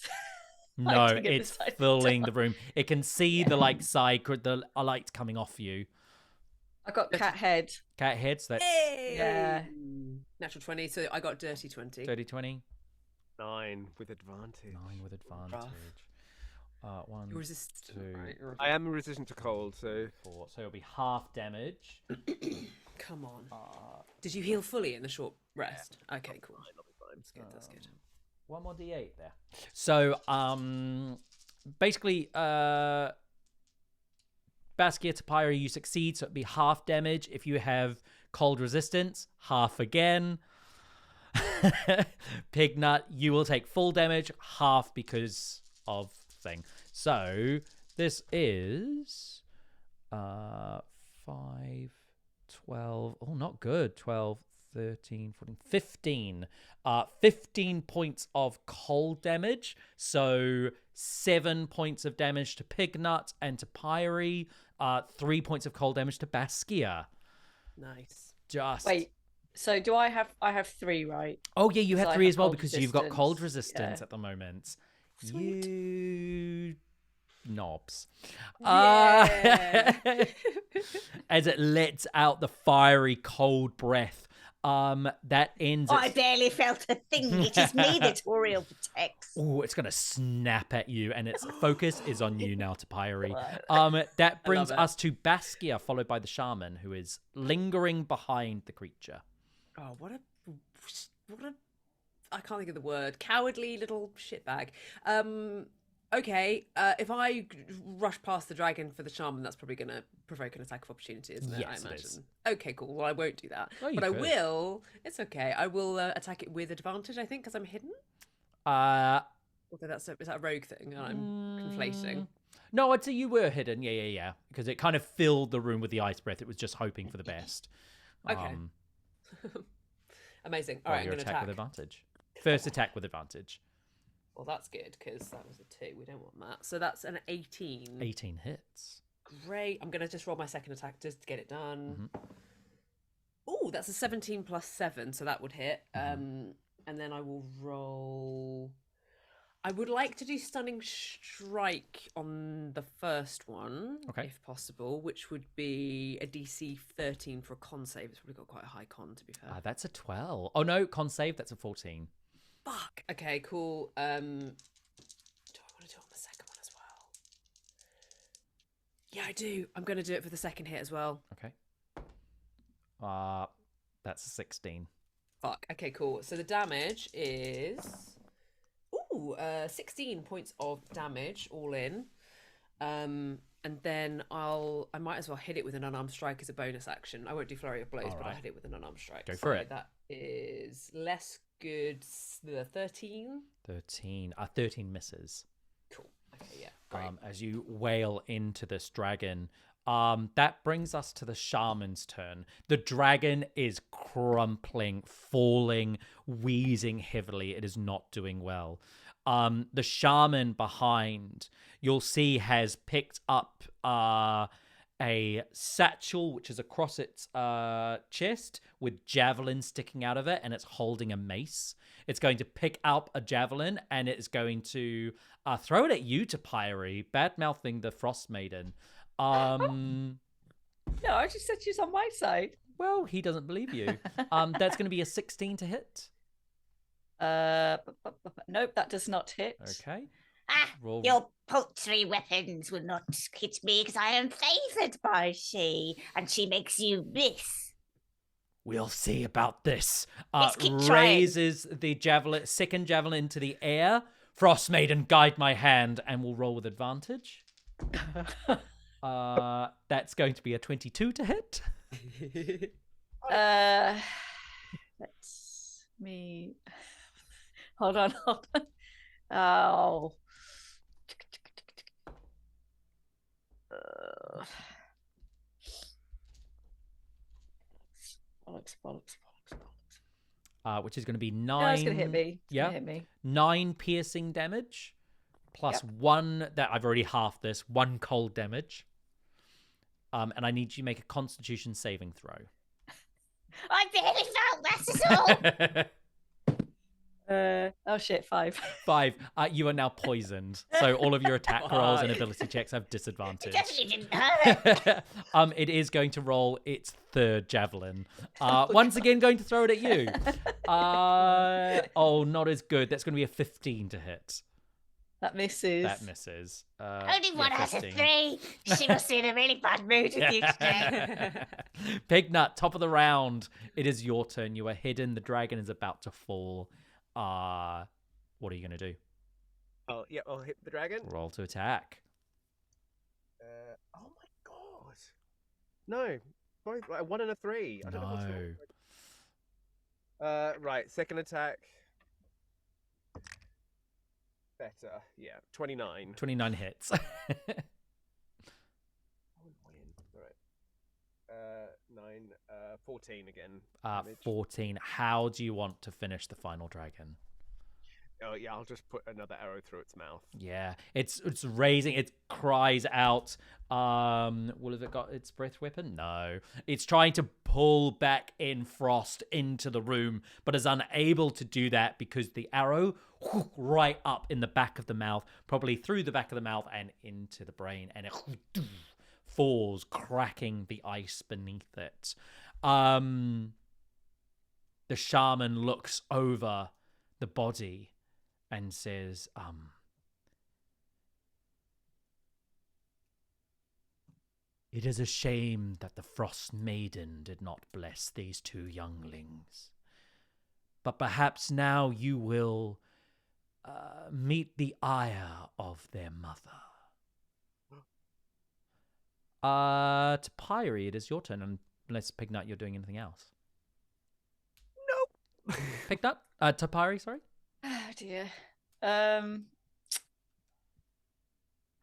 No, it's filling the room. It can see the the light coming off you. I got cat head. Cat head, so that's Yeah. Natural 20, so I got dirty 20. 30, 20. 9 with advantage. 9 with advantage. 1, You're resistant, 2, right? I am resistant to cold, so 4. So it'll be half damage. Come on. Did you heal fully in the short rest? Okay, cool. That's good. That's good. 1 more d8 there. So, basically, Baskia Topiary, you succeed, so it'd be half damage. If you have cold resistance, half again. Pignut, you will take full damage, half because of thing. So, this is 5, 12. Oh, not good. 12, 13, 14, 15. 15 points of cold damage. So 7 points of damage to Pignut and to Pyrie. 3 points of cold damage to Baskia. Nice. Just Wait, so do I have 3, right? Oh yeah, you So have I 3 have as well cold because you've got cold resistance, resistance yeah. at the moment. Sweet. You knobs. Yeah. As it lets out the fiery cold breath. That ends. I barely felt a thing. It is me that Toriel protects. Oh, it's gonna snap at you, and its focus is on you now, Topiary. That brings it. us to Baskia, followed by the shaman, who is lingering behind the creature. Oh, what a I can't think of the word. Cowardly little shitbag. Okay, if I rush past the dragon for the shaman, that's probably going to provoke an attack of opportunity, isn't it? Yes, I it imagine. is. Okay, cool. Well, I won't do that. Oh, you but I could. will. It's okay. I will attack it with advantage, I think, because I'm hidden. Uh, Although is that a rogue thing? And I'm conflating. No, I'd say you were hidden. Yeah. Because it kind of filled the room with the ice breath. It was just hoping for the best. Okay. Amazing. All Roll right, I'm your going to attack attack. with advantage. First attack with advantage. Well, that's good because that was a 2. We don't want that. So that's an 18. 18 hits. Great. I'm going to just roll my second attack just to get it done. Oh, that's a 17 plus 7, so that would hit. And then I will roll. I would like to do Stunning Strike on the first one, Okay. if possible, which would be a DC 13 for a con save. It's probably got quite a high con, to be fair. That's a 12. Oh, no, con save, that's a 14. Fuck. Okay, cool. Do I want to do it on the second one as well? Yeah, I do. I'm going to do it for the second hit as well. Okay. That's a 16. Fuck. Okay, cool. So the damage is 16 points of damage all in. And then I might as well hit it with an unarmed strike as a bonus action. I won't do flurry of blows, but I'll hit it with an unarmed strike. Go for it. That is less good. The 13. 13. 13 misses. Cool. Okay, yeah. Great. As you wail into this dragon. That brings us to the shaman's turn. The dragon is crumpling, falling, wheezing heavily. It is not doing well. The shaman behind, you'll see, has picked up a satchel which is across its chest with javelins sticking out of it, and it's holding a mace. It's going to pick up a javelin and it's going to throw it at you, Topiary, bad-mouthing the Frostmaiden. No, I just said she's on my side. Well, he doesn't believe you. That's going to be a 16 to hit. Nope, that does not hit. Okay. Ah, your paltry weapons will not hit me because I am favoured by she, and she makes you miss. We'll see about this. Let's keep trying. Raises the javelin, second javelin into the air. Frostmaiden, guide my hand, and we'll roll with advantage. That's going to be a 22 to hit. Let's me. Hold on. Oh. Bollocks. Which is going to be 9. No, it's gonna hit me. It's yeah, gonna hit me. 9 piercing damage, plus 1 that I've already halved this. 1 cold damage. And I need you to make a Constitution saving throw. I barely felt that at all. Oh shit, 5. 5. You are now poisoned, so all of your attack rolls and Fuck. ability checks have It disadvantage. definitely didn't hurt. It is going to roll its third javelin. Once again, going to throw it at you. Not as good. That's going to be a 15 to hit. That misses. That misses. Only one out of 15. 3. She must be in a really bad mood with you today. Pignut, top of the round. It is your turn. You are hidden. The dragon is about to fall. What are you going to do? Oh, yeah, I'll hit the dragon. Roll to attack. Oh my god. No. Both, 1 and a 3. I don't know what's wrong. Right, second attack. Better. Yeah, 29. 29 hits. Oh, annoying. Alright. 9, 14 again. Damage. 14. How do you want to finish the final dragon? Oh, yeah, I'll just put another arrow through its mouth. Yeah, it's raising. It cries out. Will have it got its breath weapon? No. It's trying to pull back in Frost into the room, but is unable to do that because the arrow right up in the back of the mouth, probably through the back of the mouth and into the brain, and it falls, cracking the ice beneath it. The shaman looks over the body and says, it is a shame that the Frostmaiden did not bless these 2 younglings. But perhaps now you will meet the ire of their mother. Topiary, it is your turn, unless Pignut, you're doing anything else. Nope. Pignut? Topiary, sorry? Oh dear.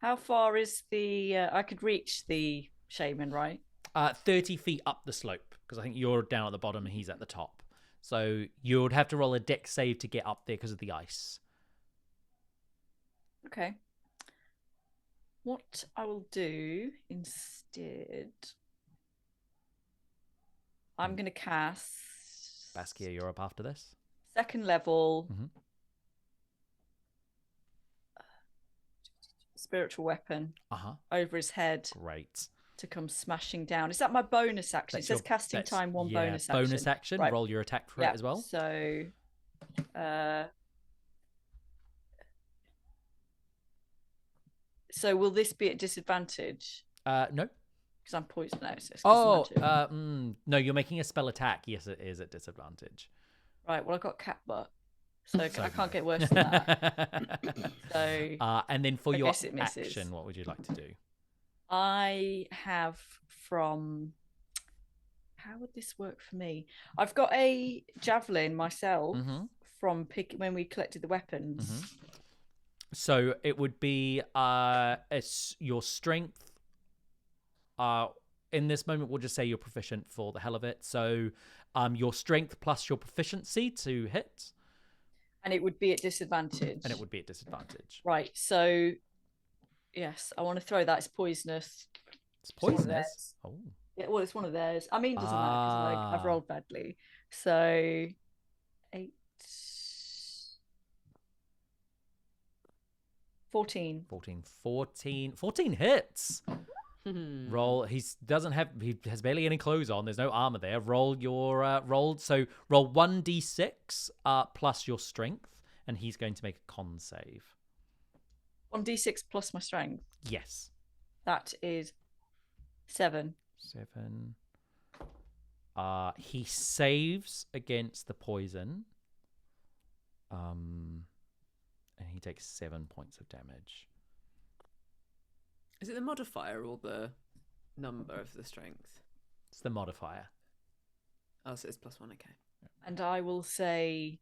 How far is the? I could reach the shaman, right? 30 feet up the slope, because I think you're down at the bottom and he's at the top. So you would have to roll a dex save to get up there because of the ice. Okay. What I will do instead, I'm going to cast Baskia, you're up after this. 2nd level spiritual weapon over his head. Great. To come smashing down. Is that my bonus action? It says casting time, one bonus action. Bonus action. Right. Roll your attack for it as well. So will this be at disadvantage? No. Because I'm poisonous. No, you're making a spell attack. Yes, it is at disadvantage. Right, well, I've got cat butt. So I can't get worse than that. So and then for I your guess it misses. action, what would you like to do? I have from... How would this work for me? I've got a javelin myself from when we collected the weapons. So it would be it's your strength. In this moment, we'll just say you're proficient for the hell of it. So your strength plus your proficiency to hit. And it would be at disadvantage. Right, so... Yes, I want to throw that. It's poisonous. It's poisonous? Oh. Yeah, well, it's one of theirs. I mean, it doesn't matter because I've rolled badly. So, 8... 14. 14 hits. Roll. He has barely any clothes on. There's no armor there. Roll your So roll 1d6 plus your strength, and he's going to make a con save. 1d6 plus my strength. Yes. That is 7. 7. He saves against the poison. And he takes 7 points of damage. Is it the modifier or the number of the strength? It's the modifier. Oh, so it's +1, okay. And I will say...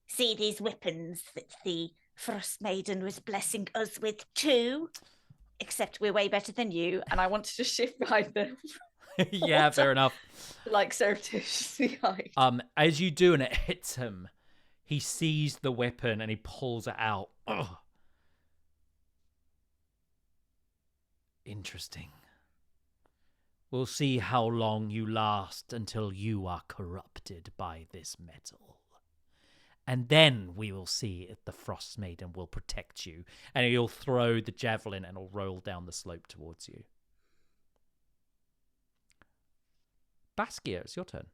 See these weapons that the Frostmaiden was blessing us with too? Except we're way better than you. And I want to just shift behind them. Yeah, fair enough. Like surreptitiously hide. As you do and it hits him, he sees the weapon and he pulls it out. Ugh. Interesting. We'll see how long you last until you are corrupted by this metal. And then we will see if the Frostmaiden will protect you. And he'll throw the javelin and it'll roll down the slope towards you. Baskia, it's your turn.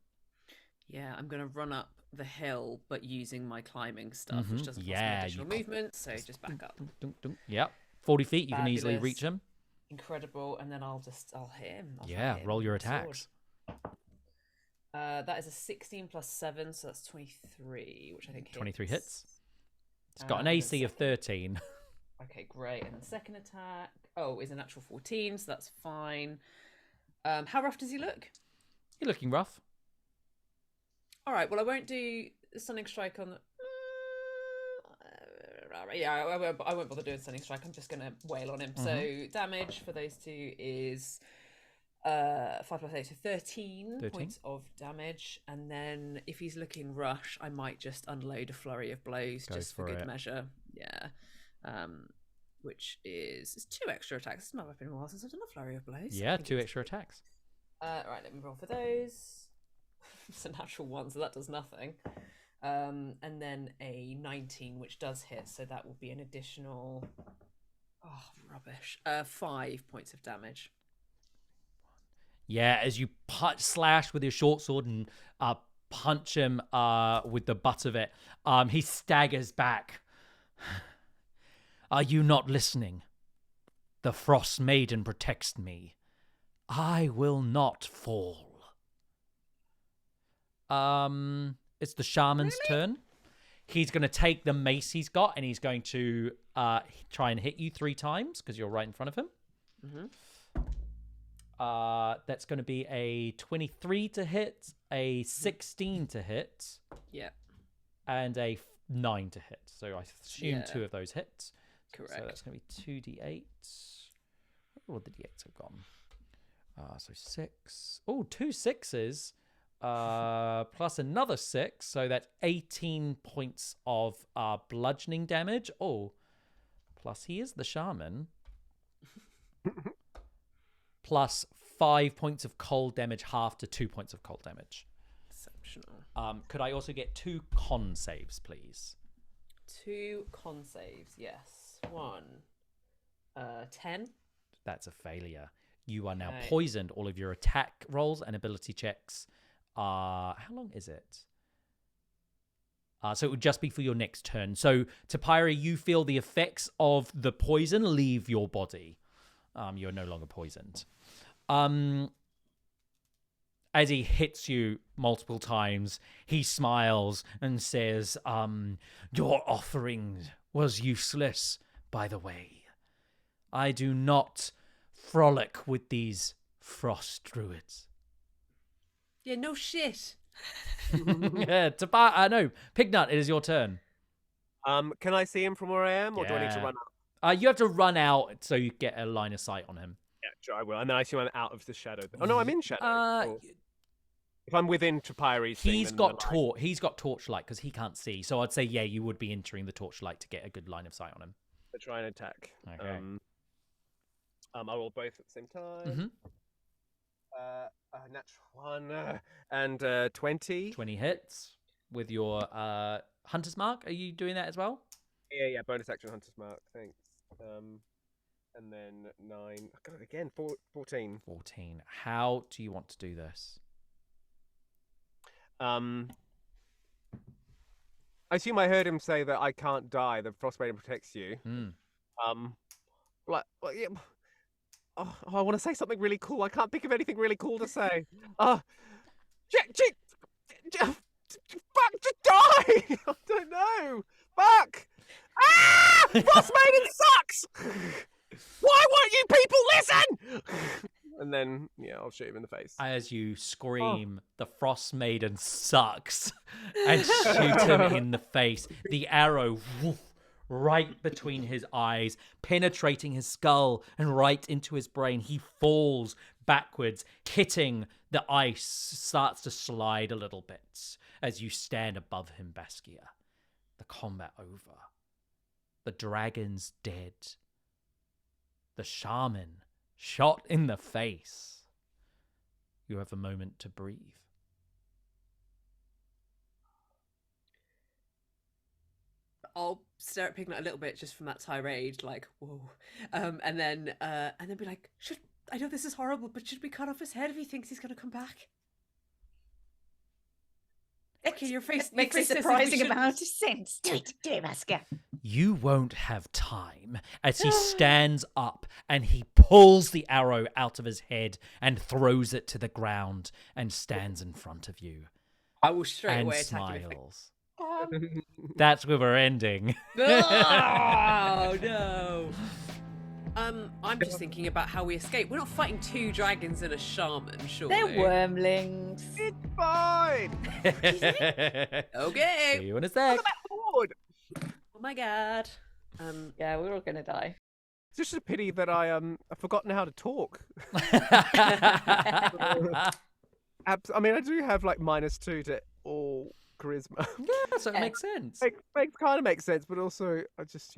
Yeah, I'm going to run up the hill, but using my climbing stuff, which doesn't cost me Yeah, additional movement. So just back up. Yep. 40 feet, you can easily Fabulous. reach him. Incredible. And then I'll hit him. I'll Yeah, hit him roll your with my sword. attacks. That is a 16 plus 7, so that's 23, which I think hits. 23 hits. It's got an And then AC of 13. Okay, great. And the second attack, is a natural 14, so that's fine. How rough does he look? You're looking rough. All right, well, I won't do the stunning strike on the... yeah, I won't bother doing stunning strike. I'm just going to wail on him. So damage for those two is 5 plus 8, so 13 points of damage. And then if he's looking rush, I might just unload a flurry of blows just for good measure. Yeah. Which is 2 extra attacks. It's not been a while since I've done a flurry of blows. Yeah, 2 extra attacks. Right, let me roll for those. It's a natural 1, so that does nothing. And then a 19, which does hit, so that will be an additional... Oh, rubbish. 5 points of damage. Yeah, as you slash with your short sword and punch him with the butt of it, he staggers back. Are you not listening? The Frostmaiden protects me. I will not fall. It's the shaman's turn. He's going to take the mace he's got, and he's going to try and hit you 3 times because you're right in front of him. That's going to be a 23 to hit, a 16 to hit, and a 9 to hit. So I assume 2 of those hits. Correct. So that's going to be 2d8. Where would the d8s have gone? So 6. Oh, 2 6s. Plus another 6, so that's 18 points of bludgeoning damage. Oh, plus he is the shaman. Plus 5 points of cold damage, half to 2 points of cold damage. Exceptional. Could I also get 2 con saves, please? 2 con saves, yes. 1, 10. That's a failure. You are now poisoned. All of your attack rolls and ability checks. How long is it? So it would just be for your next turn. So, Topiary, you feel the effects of the poison leave your body. You're no longer poisoned. As he hits you multiple times, he smiles and says, your offering was useless, by the way. I do not frolic with these frost druids. Yeah, no shit. Yeah, no, Pignut, it is your turn. Can I see him from where I am, or do I need to run up? You have to run out so you get a line of sight on him. Yeah, sure, I will. And then I assume I'm out of the shadow. Oh no, I'm in shadow. If I'm within Topiary's thing, he's got torchlight because he can't see. So I'd say you would be entering the torchlight to get a good line of sight on him. To try and attack. Okay. I roll both at the same time. Natural 1 and 20. 20 hits with your hunter's mark. Are you doing that as well? Yeah. Bonus action hunter's mark. Thanks. And then 9. I got it again. 14. 14. How do you want to do this? I assume I heard him say that I can't die. The Frostmaiden protects you. Yeah. Oh, I want to say something really cool. I can't think of anything really cool to say. Fuck, just die! I don't know. Fuck! Ah! Frostmaiden sucks! Why won't you people listen? And then, I'll shoot him in the face. As you scream, the Frostmaiden sucks, and shoot him in the face. The arrow, right between his eyes, penetrating his skull and right into his brain. He falls backwards, hitting the ice, starts to slide a little bit as you stand above him, Baskia. The combat over. The dragon's dead. The shaman shot in the face. You have a moment to breathe. I'll stare at Pignut a little bit just from that tirade, like, whoa. And then be like, I know this is horrible, but should we cut off his head if he thinks he's going to come back? Okay, your face Makes a your face says we surprising shouldn't- amount of sense. Do it, Baskia. You won't have time, as he stands up and he pulls the arrow out of his head and throws it to the ground and stands in front of you I will straight and away attack him. smiles. That's where we're ending. Oh no. I'm just thinking about how we escape. We're not fighting 2 dragons and a shaman, surely. They're wormlings. It's fine. Okay. See you in a sec. Lord. Oh my god. Yeah, we're all gonna die. It's just a pity that I've forgotten how to talk. I mean, I do have like -2 to all charisma. Yeah, so it makes sense. Makes kind of makes sense, but also I just